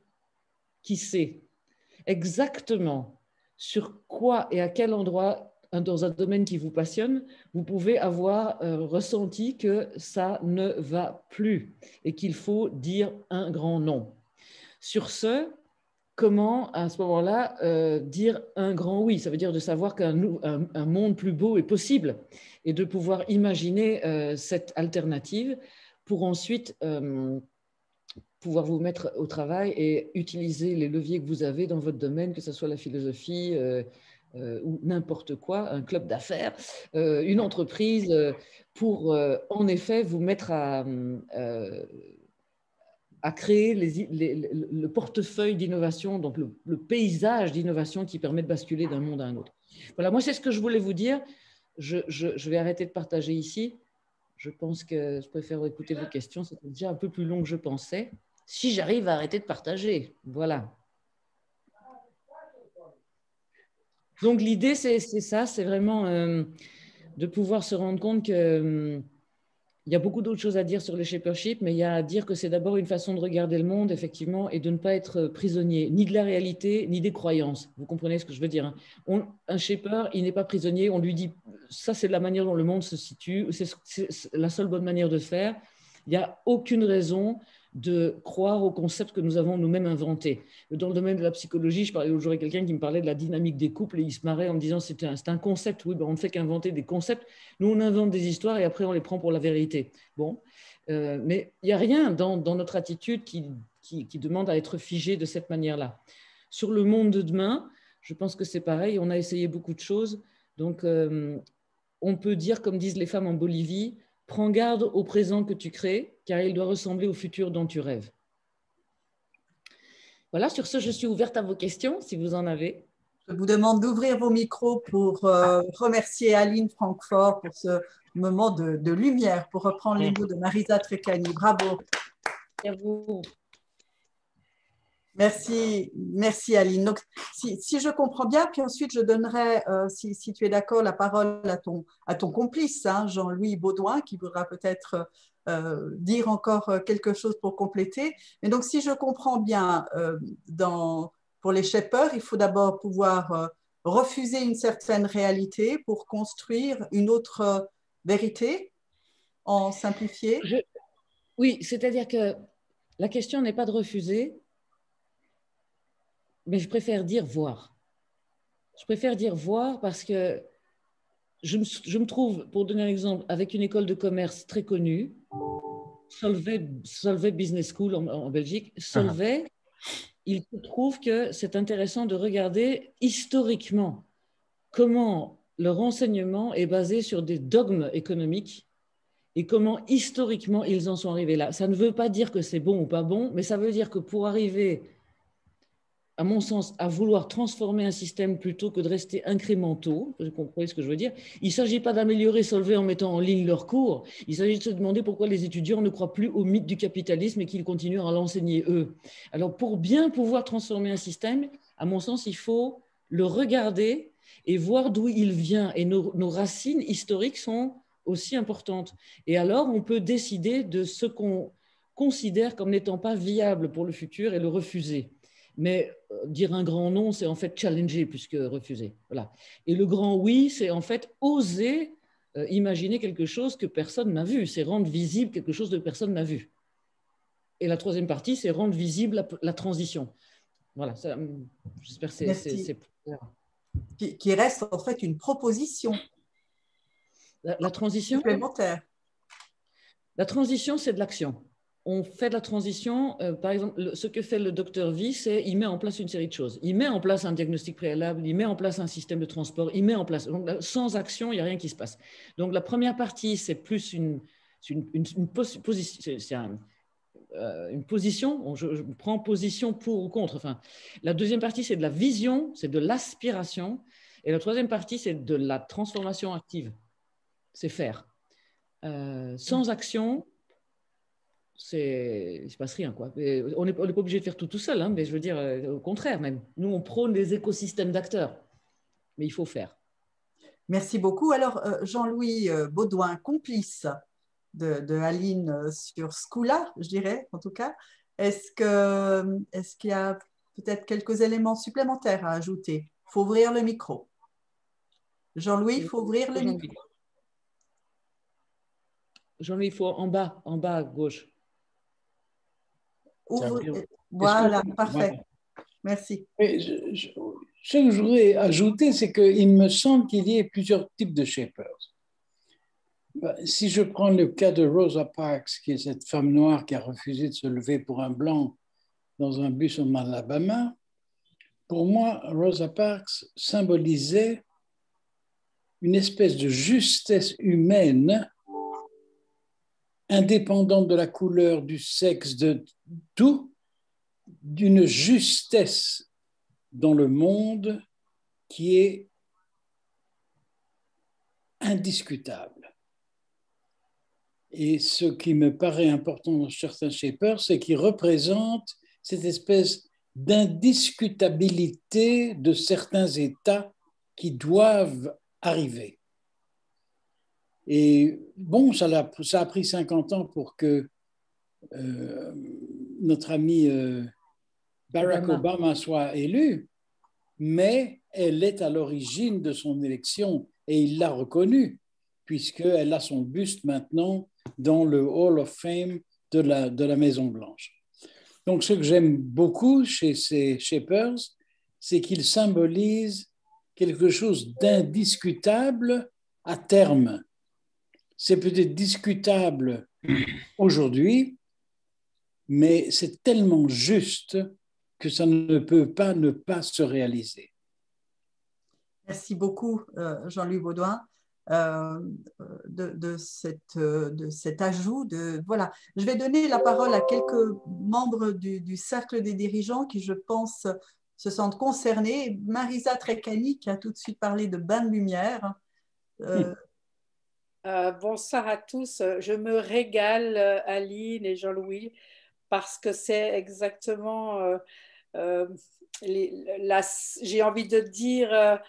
exactement sur quoi et à quel endroit, dans un domaine qui vous passionne, vous pouvez avoir ressenti que ça ne va plus et qu'il faut dire un grand non. Sur ce, comment, à ce moment-là, dire un grand oui? Ça veut dire de savoir qu'un monde plus beau est possible et de pouvoir imaginer cette alternative pour ensuite pouvoir vous mettre au travail et utiliser les leviers que vous avez dans votre domaine, que ce soit la philosophie ou n'importe quoi, un club d'affaires, une entreprise, pour en effet vous mettre à créer le portefeuille d'innovation, donc le paysage d'innovation qui permet de basculer d'un monde à un autre. Voilà, moi c'est ce que je voulais vous dire. Je vais arrêter de partager ici. Je pense que je préfère écouter vos questions. C'était déjà un peu plus long que je pensais. Si j'arrive à arrêter de partager, voilà. Donc l'idée, c'est ça, c'est vraiment de pouvoir se rendre compte que il y a beaucoup d'autres choses à dire sur le shapership, mais il y a à dire que c'est d'abord une façon de regarder le monde, effectivement, et de ne pas être prisonnier, ni de la réalité, ni des croyances. Vous comprenez ce que je veux dire, hein? Un shaper, il n'est pas prisonnier, on lui dit, ça c'est la manière dont le monde se situe, c'est la seule bonne manière de faire. Il n'y a aucune raison de croire au concept que nous avons nous-mêmes inventé. Dans le domaine de la psychologie, je parlais aujourd'hui avec quelqu'un qui me parlait de la dynamique des couples et il se marrait en me disant c'est un concept. Oui, ben on ne fait qu'inventer des concepts. Nous, on invente des histoires et après, on les prend pour la vérité. Bon, mais il n'y a rien dans notre attitude qui demande à être figé de cette manière-là. Sur le monde de demain, je pense que c'est pareil. On a essayé beaucoup de choses. Donc, on peut dire, comme disent les femmes en Bolivie, prends garde au présent que tu crées, car il doit ressembler au futur dont tu rêves. Voilà, sur ce, je suis ouverte à vos questions, si vous en avez. Je vous demande d'ouvrir vos micros pour remercier Aline Francfort pour ce moment de lumière, pour reprendre les mots de Marisa Treccani. Bravo. Et à vous. Merci, merci Aline. Donc, si je comprends bien, puis ensuite je donnerai, si tu es d'accord, la parole à ton complice, hein, Jean-Louis Baudouin, qui voudra peut-être dire encore quelque chose pour compléter. Mais donc, si je comprends bien, pour les shapers, il faut d'abord pouvoir refuser une certaine réalité pour construire une autre vérité, en simplifié. Oui, c'est-à-dire que la question n'est pas de refuser, mais je préfère dire voir. Je préfère dire voir parce que je me trouve, pour donner un exemple, avec une école de commerce très connue, Solvay Business School en Belgique. Solvay, il se trouve que c'est intéressant de regarder historiquement comment leur enseignement est basé sur des dogmes économiques et comment historiquement ils en sont arrivés là. Ça ne veut pas dire que c'est bon ou pas bon, mais ça veut dire que pour arriver, à mon sens, à vouloir transformer un système plutôt que de rester incrémentaux, vous comprenez ce que je veux dire, il ne s'agit pas d'améliorer Solvay en mettant en ligne leurs cours, il s'agit de se demander pourquoi les étudiants ne croient plus au mythe du capitalisme et qu'ils continuent à l'enseigner eux. Alors pour bien pouvoir transformer un système, à mon sens, il faut le regarder et voir d'où il vient. Et nos racines historiques sont aussi importantes. Et alors, on peut décider de ce qu'on considère comme n'étant pas viable pour le futur et le refuser. Mais dire un grand non, c'est en fait challenger plus que refuser. Voilà. Et le grand oui, c'est en fait oser imaginer quelque chose que personne n'a vu. C'est rendre visible quelque chose que personne n'a vu. Et la troisième partie, c'est rendre visible la transition. Voilà, j'espère que c'est clair. Qui reste en fait une proposition. La transition? Supplémentaire. La transition, c'est de l'action. On fait de la transition, par exemple, ce que fait le docteur V, c'est qu'il met en place une série de choses. Il met en place un diagnostic préalable, il met en place un système de transport, il met en place. Donc, sans action, il n'y a rien qui se passe. Donc, la première partie, c'est plus une position. Je prends position pour ou contre. Enfin, la deuxième partie, c'est de la vision, c'est de l'aspiration. Et la troisième partie, c'est de la transformation active. C'est faire. Sans action, il ne se passe rien, quoi. On n'est pas obligé de faire tout seul, hein, mais je veux dire, au contraire même. Nous, on prône des écosystèmes d'acteurs, mais il faut faire. Merci beaucoup. Alors, Jean-Louis Baudouin, complice de Aline sur ce coup-là, je dirais, en tout cas, est-ce qu'il y a peut-être quelques éléments supplémentaires à ajouter? Il faut ouvrir le micro. Jean-Louis, il faut ouvrir le micro. Jean-Louis, il faut en bas à gauche. Voilà, parfait. Merci. Ce que je voudrais ajouter, c'est qu'il me semble qu'il y ait plusieurs types de shapers. Si je prends le cas de Rosa Parks, qui est cette femme noire qui a refusé de se lever pour un blanc dans un bus en Alabama, pour moi, Rosa Parks symbolisait une espèce de justesse humaine indépendante de la couleur, du sexe, de tout, d'une justesse dans le monde qui est indiscutable. Et ce qui me paraît important dans certains shapers, c'est qu'ils représentent cette espèce d'indiscutabilité de certains états qui doivent arriver. Et bon, ça a pris 50 ans pour que notre ami Barack Obama soit élu, mais elle est à l'origine de son élection et il l'a reconnue, puisqu'elle a son buste maintenant dans le Hall of Fame de la Maison-Blanche. Donc, ce que j'aime beaucoup chez ces shapers, c'est qu'ils symbolisent quelque chose d'indiscutable à terme. C'est peut-être discutable aujourd'hui, mais c'est tellement juste que ça ne peut pas ne pas se réaliser. Merci beaucoup, Jean-Louis Baudouin, de cet ajout. Voilà. Je vais donner la parole à quelques membres du cercle des dirigeants qui, je pense, se sentent concernés. Marisa Treccani, qui a tout de suite parlé de bain de lumière. Bonsoir à tous. Je me régale, Aline et Jean-Louis, parce que c'est exactement, j'ai envie de dire,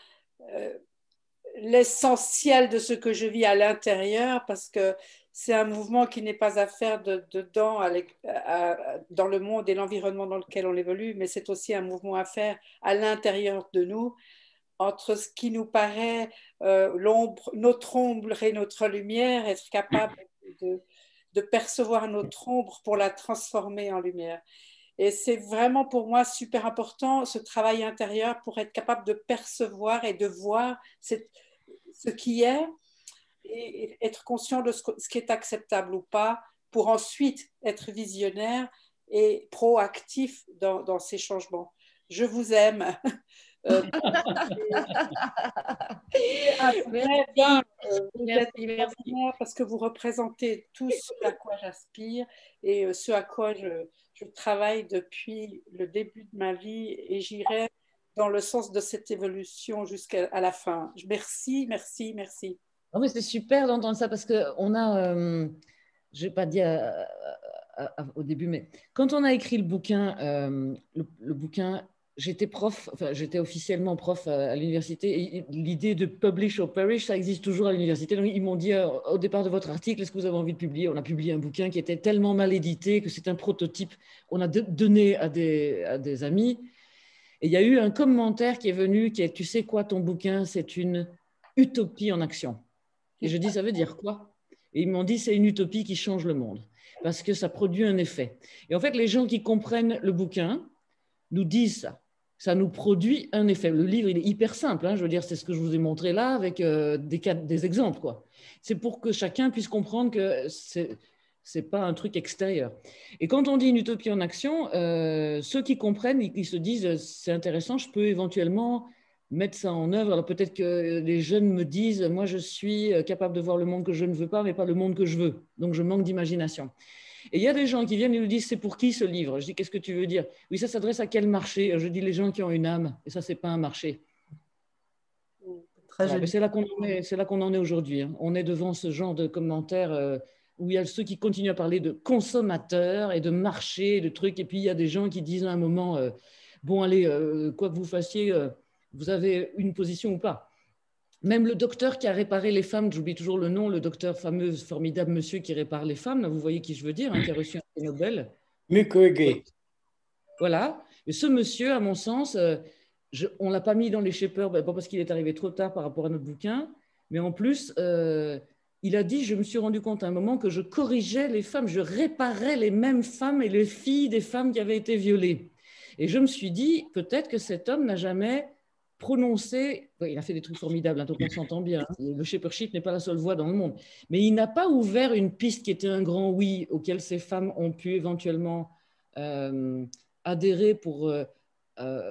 l'essentiel de ce que je vis à l'intérieur, parce que c'est un mouvement qui n'est pas à faire dedans, dans le monde et l'environnement dans lequel on évolue, mais c'est aussi un mouvement à faire à l'intérieur de nous, entre ce qui nous paraît notre ombre et notre lumière, être capable de percevoir notre ombre pour la transformer en lumière. Et c'est vraiment pour moi super important, ce travail intérieur, pour être capable de percevoir et de voir ce qui est et être conscient de ce qui est acceptable ou pas, pour ensuite être visionnaire et proactif dans ces changements. Je vous aime. Merci. Parce que vous représentez tout ce à quoi j'aspire et ce à quoi je travaille depuis le début de ma vie, et j'irai dans le sens de cette évolution jusqu'à la fin. Merci, merci, merci. Oh, mais c'est super d'entendre ça, parce qu'on a, je n'ai pas dit au début, mais quand on a écrit le bouquin, le bouquin, j'étais prof, enfin j'étais officiellement prof à l'université, et l'idée de publish or perish, ça existe toujours à l'université. Donc ils m'ont dit au départ de votre article, est-ce que vous avez envie de publier? On a publié un bouquin qui était tellement mal édité que c'est un prototype. On a donné à des amis, et il y a eu un commentaire qui est venu, qui est, tu sais quoi, ton bouquin, c'est une utopie en action. Et je dis, ça veut dire quoi? Et ils m'ont dit, c'est une utopie qui change le monde, parce que ça produit un effet. Et en fait, les gens qui comprennent le bouquin nous disent ça. ça nous produit un effet. Le livre, il est hyper simple, hein, je veux dire, c'est ce que je vous ai montré là avec des exemples, quoi. C'est pour que chacun puisse comprendre que c'est pas un truc extérieur. Et quand on dit une utopie en action, ceux qui comprennent, ils se disent, c'est intéressant, je peux éventuellement mettre ça en œuvre. Alors peut-être que les jeunes me disent, moi je suis capable de voir le monde que je ne veux pas, mais pas le monde que je veux. Donc je manque d'imagination. Et il y a des gens qui viennent et nous disent, c'est pour qui ce livre? Je dis, qu'est-ce que tu veux dire? Oui, ça s'adresse à quel marché? Je dis, les gens qui ont une âme. Et ça, c'est pas un marché. Très joli. C'est là qu'on en est aujourd'hui. Hein. On est devant ce genre de commentaires où il y a ceux qui continuent à parler de consommateurs et de marché, de trucs. Et puis, il y a des gens qui disent à un moment, bon, allez, quoi que vous fassiez, vous avez une position ou pas. Même le docteur qui a réparé les femmes, j'oublie toujours le nom, le docteur fameux, formidable monsieur qui répare les femmes, là, vous voyez qui je veux dire, hein, qui a reçu un prix Nobel. Mukwege. Voilà. Et ce monsieur, à mon sens, on ne l'a pas mis dans les shapers, pas parce qu'il est arrivé trop tard par rapport à notre bouquin, mais en plus, il a dit, je me suis rendu compte à un moment que je corrigeais les femmes, je réparais les mêmes femmes et les filles des femmes qui avaient été violées. Et je me suis dit, peut-être que cet homme n'a jamais prononcé, il a fait des trucs formidables, hein, donc on s'entend bien, hein, le shapership n'est pas la seule voie dans le monde, mais il n'a pas ouvert une piste qui était un grand oui, auquel ces femmes ont pu éventuellement adhérer pour le I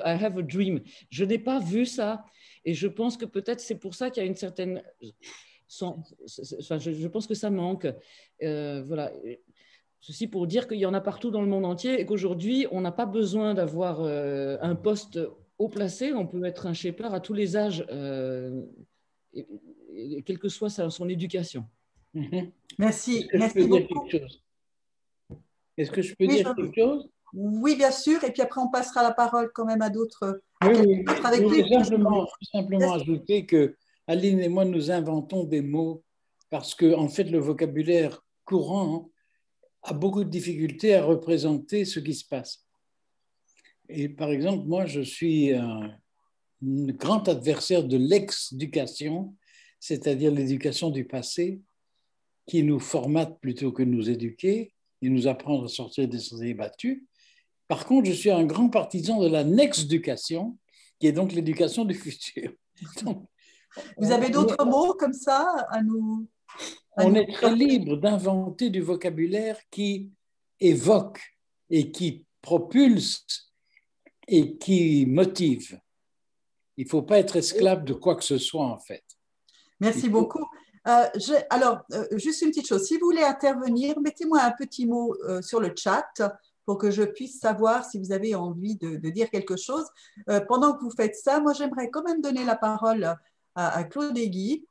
have a dream. Je n'ai pas vu ça, et je pense que peut-être c'est pour ça qu'il y a une certaine... je pense que ça manque. Voilà. Ceci pour dire qu'il y en a partout dans le monde entier et qu'aujourd'hui, on n'a pas besoin d'avoir un poste haut placé. On peut être un shaper à tous les âges, quelle que soit son éducation. Merci. Merci beaucoup. Est-ce que je peux dire quelque chose? Oui, bien sûr. Et puis après, on passera la parole quand même à d'autres. Oui. Je voulais simplement ajouter que Aline et moi, nous inventons des mots parce que, en fait, le vocabulaire courant a beaucoup de difficultés à représenter ce qui se passe. Et par exemple, moi, je suis un grand adversaire de l'ex-éducation, c'est-à-dire l'éducation du passé, qui nous formate plutôt que nous éduquer et nous apprendre à sortir des sentiers battus. Par contre, je suis un grand partisan de la next-éducation, qui est donc l'éducation du futur. Donc, vous avez d'autres mots comme ça à nous... On est très libre d'inventer du vocabulaire qui évoque et qui propulse et qui motive. Il ne faut pas être esclave de quoi que ce soit, en fait. Merci beaucoup. Alors, juste une petite chose. Si vous voulez intervenir, mettez-moi un petit mot sur le chat pour que je puisse savoir si vous avez envie de dire quelque chose. Pendant que vous faites ça, moi, j'aimerais quand même donner la parole à Claude Guy,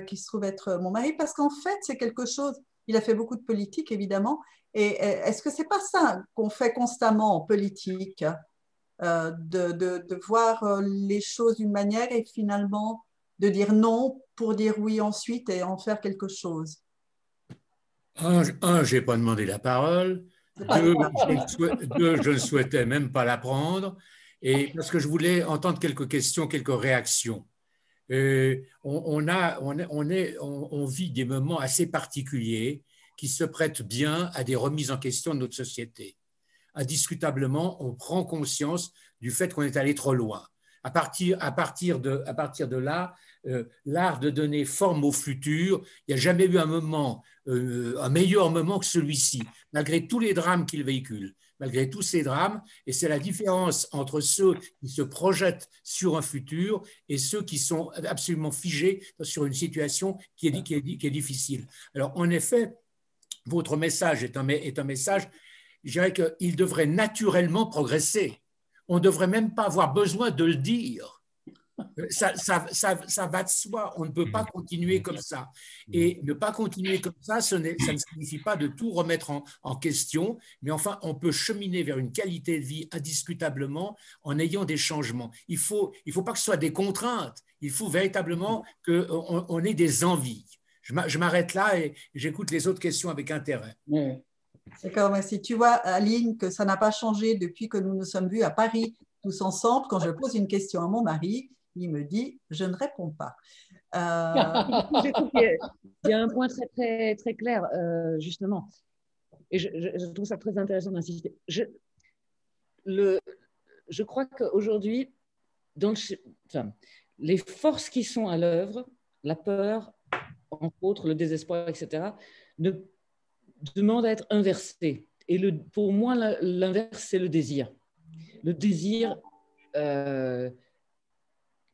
qui se trouve être mon mari, parce qu'en fait, c'est quelque chose, il a fait beaucoup de politique, évidemment, et est-ce que ce n'est pas ça qu'on fait constamment en politique, de voir les choses d'une manière et finalement de dire non pour dire oui ensuite et en faire quelque chose? Je n'ai pas demandé la parole. Deux, je ne souhaitais même pas la prendre, et parce que je voulais entendre quelques questions, quelques réactions. On vit des moments assez particuliers qui se prêtent bien à des remises en question de notre société. Indiscutablement, on prend conscience du fait qu'on est allé trop loin. À partir de là, l'art de donner forme au futur, il n'y a jamais eu un meilleur moment que celui-ci, malgré tous les drames qu'il véhicule. Malgré tous ces drames, et c'est la différence entre ceux qui se projettent sur un futur et ceux qui sont absolument figés sur une situation qui est difficile. Alors, en effet, votre message est un message, je dirais qu'il devrait naturellement progresser. On ne devrait même pas avoir besoin de le dire. Ça va de soi, on ne peut pas continuer comme ça. Et ne pas continuer comme ça, ça ne signifie pas de tout remettre en question, mais enfin, on peut cheminer vers une qualité de vie indiscutablement en ayant des changements. Il faut pas que ce soit des contraintes, il faut véritablement qu'on ait des envies. Je m'arrête là et j'écoute les autres questions avec intérêt. D'accord, merci. Tu vois, Aline, que ça n'a pas changé depuis que nous nous sommes vus à Paris tous ensemble. Quand je pose une question à mon mari, il me dit « je ne réponds pas ». Il y a un point très, très, très clair, justement, et je trouve ça très intéressant d'insister. je crois qu'aujourd'hui, les forces qui sont à l'œuvre, la peur, entre autres, le désespoir, etc., demandent à être inversées. Et pour moi, l'inverse, c'est le désir. Le désir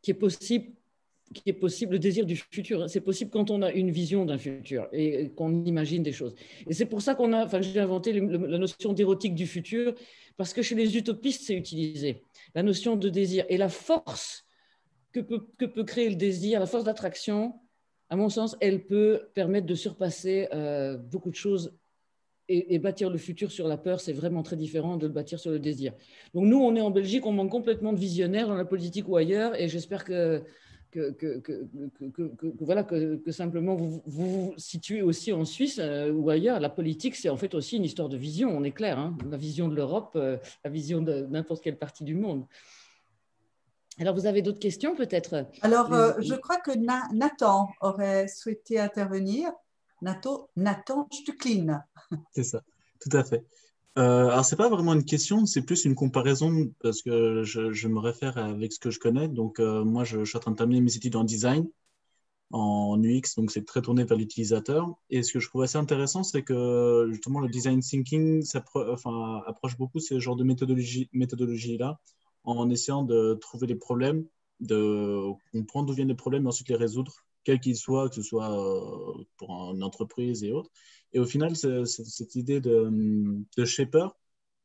qui est possible, le désir du futur. C'est possible quand on a une vision d'un futur et qu'on imagine des choses. Et c'est pour ça j'ai inventé la notion d'érotique du futur, parce que chez les utopistes, c'est utilisé. La notion de désir et la force que peut créer le désir, la force d'attraction, à mon sens, elle peut permettre de surpasser beaucoup de choses et bâtir le futur sur la peur, c'est vraiment très différent de le bâtir sur le désir. Donc nous, on est en Belgique, on manque complètement de visionnaires dans la politique ou ailleurs, et j'espère que simplement vous vous situez aussi en Suisse ou ailleurs. La politique, c'est en fait aussi une histoire de vision, on est clair, hein, la vision de l'Europe, la vision de n'importe quelle partie du monde. Alors, vous avez d'autres questions peut-être? Alors, je crois que Nathan aurait souhaité intervenir. Nathan Stucklin. C'est ça, tout à fait. Alors, ce n'est pas vraiment une question, c'est plus une comparaison parce que je me réfère avec ce que je connais. Donc, moi, je suis en train de terminer mes études en design, en UX, donc c'est très tourné vers l'utilisateur. Et ce que je trouve assez intéressant, c'est que justement, le design thinking approche beaucoup ce genre de méthodologie-là en essayant de trouver des problèmes, de comprendre d'où viennent les problèmes et ensuite les résoudre, quels qu'ils soient, que ce soit pour une entreprise et autres. Et au final, cette idée de shaper,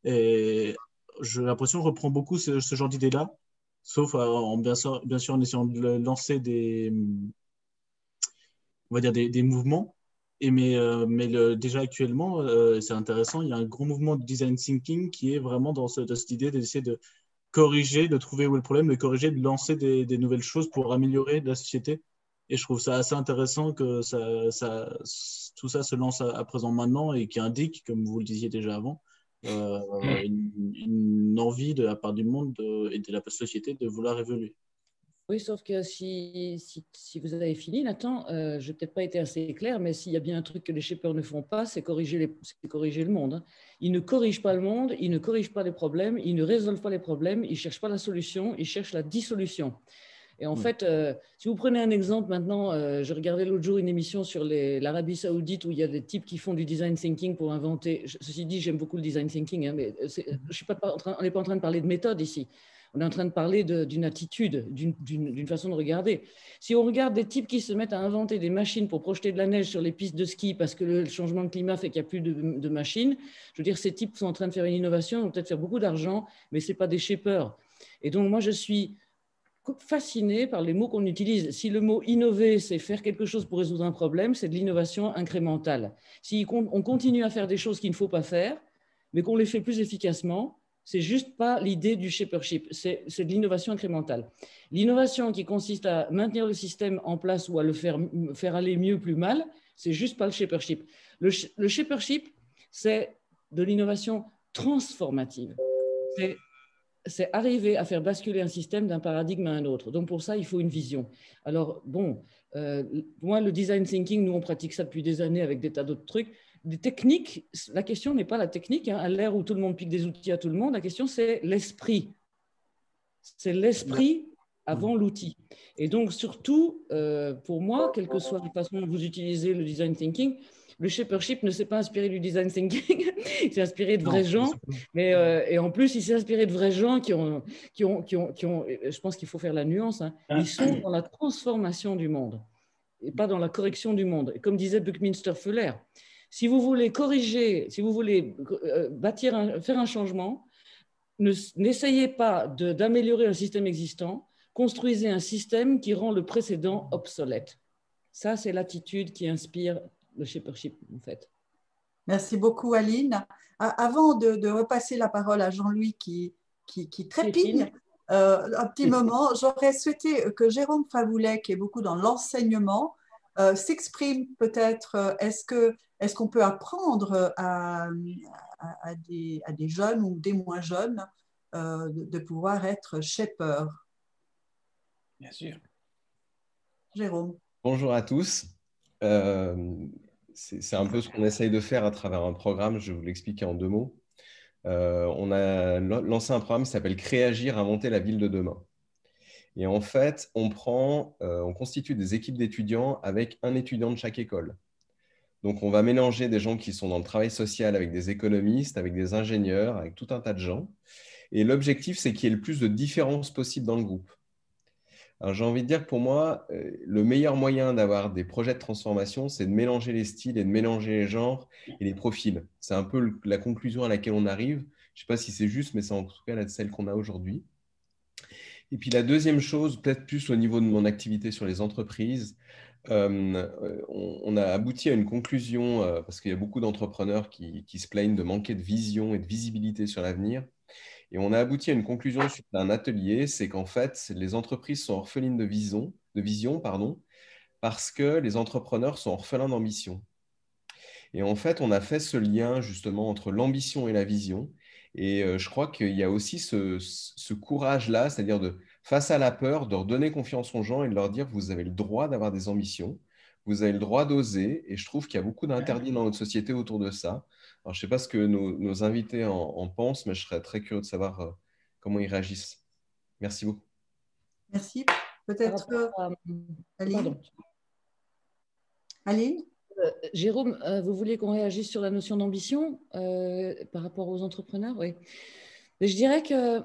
et j'ai l'impression que je reprends beaucoup ce genre d'idée-là, sauf bien sûr en essayant de lancer on va dire des mouvements. Mais déjà actuellement, c'est intéressant, il y a un gros mouvement de design thinking qui est vraiment dans cette idée d'essayer de corriger, de trouver où est le problème, de corriger, de lancer des nouvelles choses pour améliorer la société. Et je trouve ça assez intéressant que tout ça se lance à présent maintenant et qui indique, comme vous le disiez déjà avant, une envie de la part du monde et de la société de vouloir évoluer. Oui, sauf que si vous avez fini, Nathan, je n'ai peut-être pas été assez clair, mais s'il y a bien un truc que les shapers ne font pas, c'est corriger le monde. Hein. Ils ne corrigent pas le monde, ils ne corrigent pas les problèmes, ils ne résolvent pas les problèmes, ils ne cherchent pas la solution, ils cherchent la dissolution. Et en fait, si vous prenez un exemple maintenant, je regardais l'autre jour une émission sur l'Arabie Saoudite où il y a des types qui font du design thinking pour inventer. Ceci dit, j'aime beaucoup le design thinking, hein, mais on n'est pas en train de parler de méthode ici. On est en train de parler d'une attitude, d'une façon de regarder. Si on regarde des types qui se mettent à inventer des machines pour projeter de la neige sur les pistes de ski parce que le changement de climat fait qu'il n'y a plus de machines, je veux dire, ces types sont en train de faire une innovation, ils vont peut-être faire beaucoup d'argent, mais ce n'est pas des shapers. Et donc, moi, je suis fasciné par les mots qu'on utilise. Si le mot innover, c'est faire quelque chose pour résoudre un problème, c'est de l'innovation incrémentale. Si on continue à faire des choses qu'il ne faut pas faire, mais qu'on les fait plus efficacement, c'est juste pas l'idée du shapership, c'est de l'innovation incrémentale. L'innovation qui consiste à maintenir le système en place ou à le faire aller mieux, plus mal, c'est juste pas le shapership. Le shapership, c'est de l'innovation transformative. C'est arriver à faire basculer un système d'un paradigme à un autre. Donc, pour ça, il faut une vision. Alors, bon, moi, le design thinking, nous, on pratique ça depuis des années avec des tas d'autres trucs. Des techniques, la question n'est pas la technique. Hein. À l'ère où tout le monde pique des outils à tout le monde, la question, c'est l'esprit. C'est l'esprit avant l'outil. Et donc, surtout, pour moi, quelle que soit la façon dont vous utilisez le design thinking, le shapership ne s'est pas inspiré du design thinking, il s'est inspiré de vrais gens, et en plus, il s'est inspiré de vrais gens qui ont je pense qu'il faut faire la nuance, hein, ils sont dans la transformation du monde, et pas dans la correction du monde. Et comme disait Buckminster Fuller, si vous voulez corriger, si vous voulez faire un changement, n'essayez pas d'améliorer un système existant, construisez un système qui rend le précédent obsolète. Ça, c'est l'attitude qui inspire le shapership, en fait. Merci beaucoup, Aline. Avant de repasser la parole à Jean-Louis qui trépigne, un petit moment, j'aurais souhaité que Jérôme Favoulet, qui est beaucoup dans l'enseignement, s'exprime peut-être. Est-ce qu'on peut apprendre à des jeunes ou des moins jeunes de pouvoir être shaper? Bien sûr. Jérôme. Bonjour à tous. C'est un peu ce qu'on essaye de faire à travers un programme. Je vais vous l'expliquer en 2 mots. On a lancé un programme qui s'appelle Créagir, inventer la ville de demain. Et en fait, on constitue des équipes d'étudiants avec un étudiant de chaque école. Donc, on va mélanger des gens qui sont dans le travail social avec des économistes, avec des ingénieurs, avec tout un tas de gens. Et l'objectif, c'est qu'il y ait le plus de différences possible dans le groupe. Alors, j'ai envie de dire que pour moi, le meilleur moyen d'avoir des projets de transformation, c'est de mélanger les styles et de mélanger les genres et les profils. C'est un peu la conclusion à laquelle on arrive. Je ne sais pas si c'est juste, mais c'est en tout cas celle qu'on a aujourd'hui. Et puis la deuxième chose, peut-être plus au niveau de mon activité sur les entreprises, on a abouti à une conclusion, parce qu'il y a beaucoup d'entrepreneurs qui se plaignent de manquer de vision et de visibilité sur l'avenir. Et on a abouti à une conclusion sur un atelier, c'est qu'en fait, les entreprises sont orphelines de vision, parce que les entrepreneurs sont orphelins d'ambition. Et en fait, on a fait ce lien justement entre l'ambition et la vision. Et je crois qu'il y a aussi ce courage-là, c'est-à-dire face à la peur, de redonner confiance aux gens et de leur dire, vous avez le droit d'avoir des ambitions, vous avez le droit d'oser. Et je trouve qu'il y a beaucoup d'interdits dans notre société autour de ça. Alors, je ne sais pas ce que nos invités en pensent, mais je serais très curieux de savoir comment ils réagissent. Merci beaucoup. Merci. Peut-être Aline. Aline ? Jérôme, vous vouliez qu'on réagisse sur la notion d'ambition par rapport aux entrepreneurs? Oui. Mais je dirais que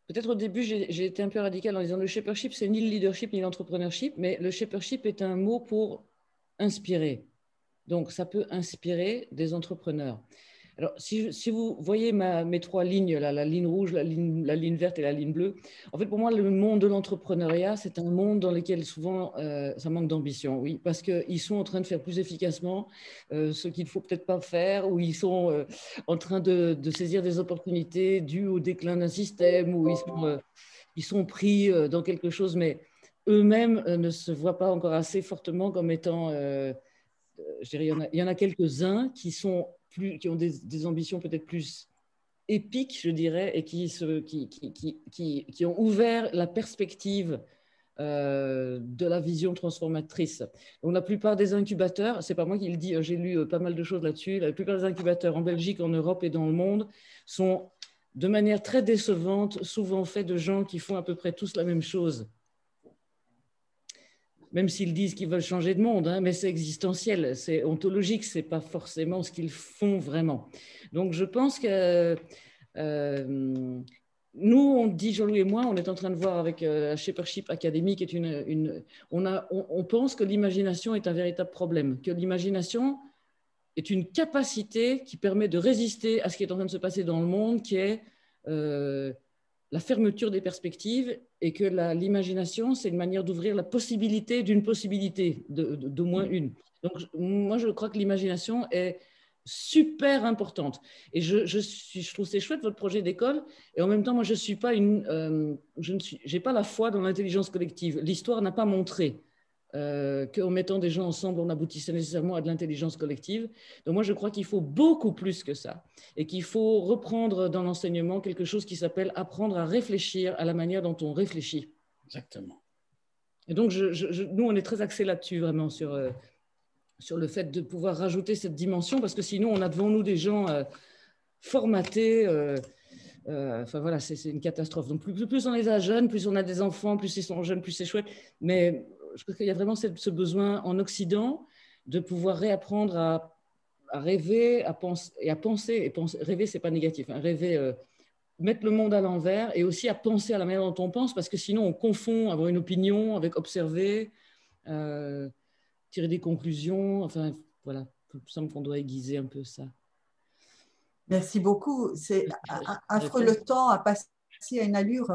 peut-être au début, j'ai été un peu radical en disant le shapership, c'est ni le leadership ni l'entrepreneurship, mais le shapership est un mot pour inspirer. Donc, ça peut inspirer des entrepreneurs. Alors, si vous voyez mes trois lignes, là, la ligne rouge, la ligne verte et la ligne bleue, en fait, pour moi, le monde de l'entrepreneuriat, c'est un monde dans lequel souvent, ça manque d'ambition, oui, parce qu'ils sont en train de faire plus efficacement ce qu'il ne faut peut-être pas faire, ou ils sont en train de saisir des opportunités dues au déclin d'un système, ou ils sont pris dans quelque chose, mais eux-mêmes ne se voient pas encore assez fortement comme étant... je dirais, il y en a quelques-uns qui ont des ambitions peut-être plus épiques, je dirais, et qui ont ouvert la perspective de la vision transformatrice. Donc, la plupart des incubateurs, c'est pas moi qui le dis, j'ai lu pas mal de choses là-dessus, la plupart des incubateurs en Belgique, en Europe et dans le monde sont de manière très décevante souvent faits de gens qui font à peu près tous la même chose. Même s'ils disent qu'ils veulent changer de monde, hein, mais c'est existentiel, c'est ontologique, ce n'est pas forcément ce qu'ils font vraiment. Donc, je pense que nous, on dit, Jean-Louis et moi, on est en train de voir avec la Shapership Academy, qui est on pense que l'imagination est un véritable problème, que l'imagination est une capacité qui permet de résister à ce qui est en train de se passer dans le monde, qui est la fermeture des perspectives, et que l'imagination, c'est une manière d'ouvrir la possibilité d'une possibilité, d'au moins une. Donc, moi, je crois que l'imagination est super importante. Et je trouve c'est chouette votre projet d'école, et en même temps, moi, je suis pas j'ai pas la foi dans l'intelligence collective. L'histoire n'a pas montré qu'en mettant des gens ensemble, on aboutissait nécessairement à de l'intelligence collective. Donc moi, je crois qu'il faut beaucoup plus que ça, et qu'il faut reprendre dans l'enseignement quelque chose qui s'appelle apprendre à réfléchir à la manière dont on réfléchit. Exactement. Et donc, nous, on est très axés là-dessus, vraiment, sur le fait de pouvoir rajouter cette dimension, parce que sinon, on a devant nous des gens formatés. Enfin voilà, c'est une catastrophe. Donc plus on les a jeunes, plus on a des enfants, plus ils sont jeunes, plus c'est chouette. Mais je pense qu'il y a vraiment ce besoin en Occident de pouvoir réapprendre à rêver, à penser. Rêver, c'est pas négatif. Hein. Rêver, mettre le monde à l'envers, et aussi à penser à la manière dont on pense, parce que sinon on confond avoir une opinion avec observer, tirer des conclusions. Enfin voilà, il me semble qu'on doit aiguiser un peu ça. Merci beaucoup. C'est affreux, le temps a passé à une allure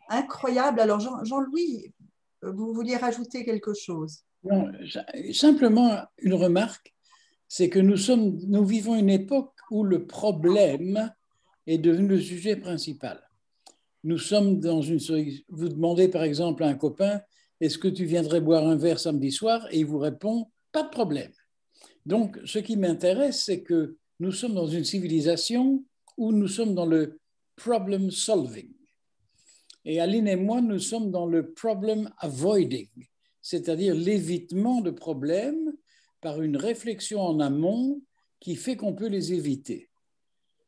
incroyable. Alors, Jean-Louis, vous vouliez rajouter quelque chose? Non, simplement une remarque, c'est que nous vivons une époque où le problème est devenu le sujet principal. Nous sommes dans vous demandez par exemple à un copain, est-ce que tu viendrais boire un verre samedi soir? Et il vous répond, pas de problème. Donc, ce qui m'intéresse, c'est que nous sommes dans une civilisation où nous sommes dans le problem solving. Et Aline et moi, nous sommes dans le problem avoiding, c'est-à-dire l'évitement de problèmes par une réflexion en amont qui fait qu'on peut les éviter.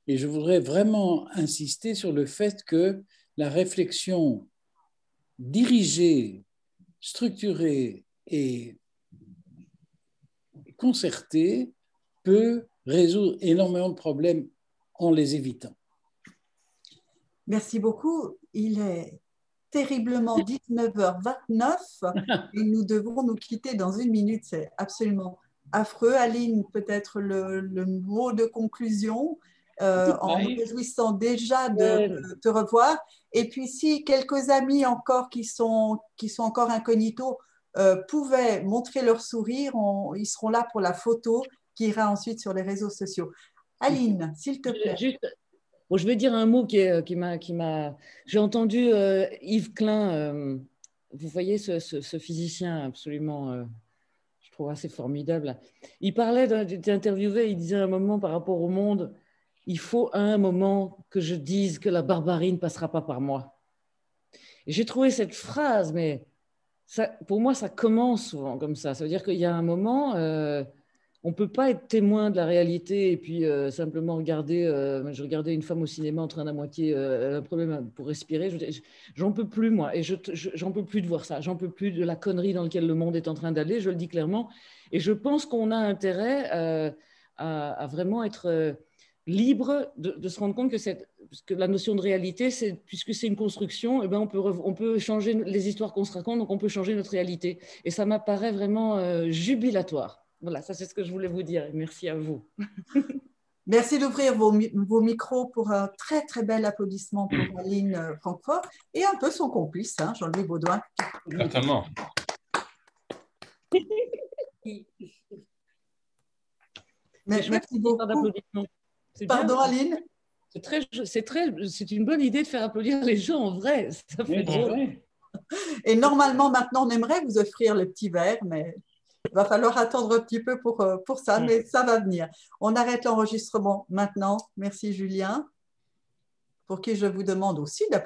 Et je voudrais vraiment insister sur le fait que la réflexion dirigée, structurée et concertée peut résoudre énormément de problèmes en les évitant. Merci beaucoup. Il est terriblement 19h29 et nous devons nous quitter dans 1 minute. C'est absolument affreux. Aline, peut-être le mot de conclusion en me réjouissant déjà de te revoir. Et puis, si quelques amis encore qui sont encore incognito pouvaient montrer leur sourire, ils seront là pour la photo qui ira ensuite sur les réseaux sociaux. Aline, s'il te plaît. Bon, je vais dire un mot qui m'a... J'ai entendu Yves Klein, vous voyez ce physicien absolument, je trouve assez formidable. Il parlait, il était interviewé, il disait à un moment par rapport au monde, il faut à un moment que je dise que la barbarie ne passera pas par moi. Et j'ai trouvé cette phrase, mais ça, pour moi, ça commence souvent comme ça. Ça veut dire qu'il y a un moment... on ne peut pas être témoin de la réalité et puis simplement regarder. Je regardais une femme au cinéma en train d'à moitié un problème pour respirer. J'en peux plus, moi. Et j'en peux plus de voir ça. J'en peux plus de la connerie dans laquelle le monde est en train d'aller. Je le dis clairement. Et je pense qu'on a intérêt à vraiment être libre de se rendre compte que la notion de réalité, puisque c'est une construction, eh ben on peut changer les histoires qu'on se raconte, donc on peut changer notre réalité. Et ça m'apparaît vraiment jubilatoire. Voilà, ça c'est ce que je voulais vous dire. Merci à vous. Merci d'ouvrir vos micros pour un très très bel applaudissement pour Aline Francfort et un peu son complice, hein, Jean-Louis Baudouin. Certainement. Merci beaucoup. Pardon, Aline? C'est une bonne idée de faire applaudir les gens en vrai. Ça fait drôle. Et normalement, maintenant, on aimerait vous offrir le petit verre, mais il va falloir attendre un petit peu pour ça, mais ça va venir. On arrête l'enregistrement maintenant. Merci, Julien, pour qui je vous demande aussi d'applaudir.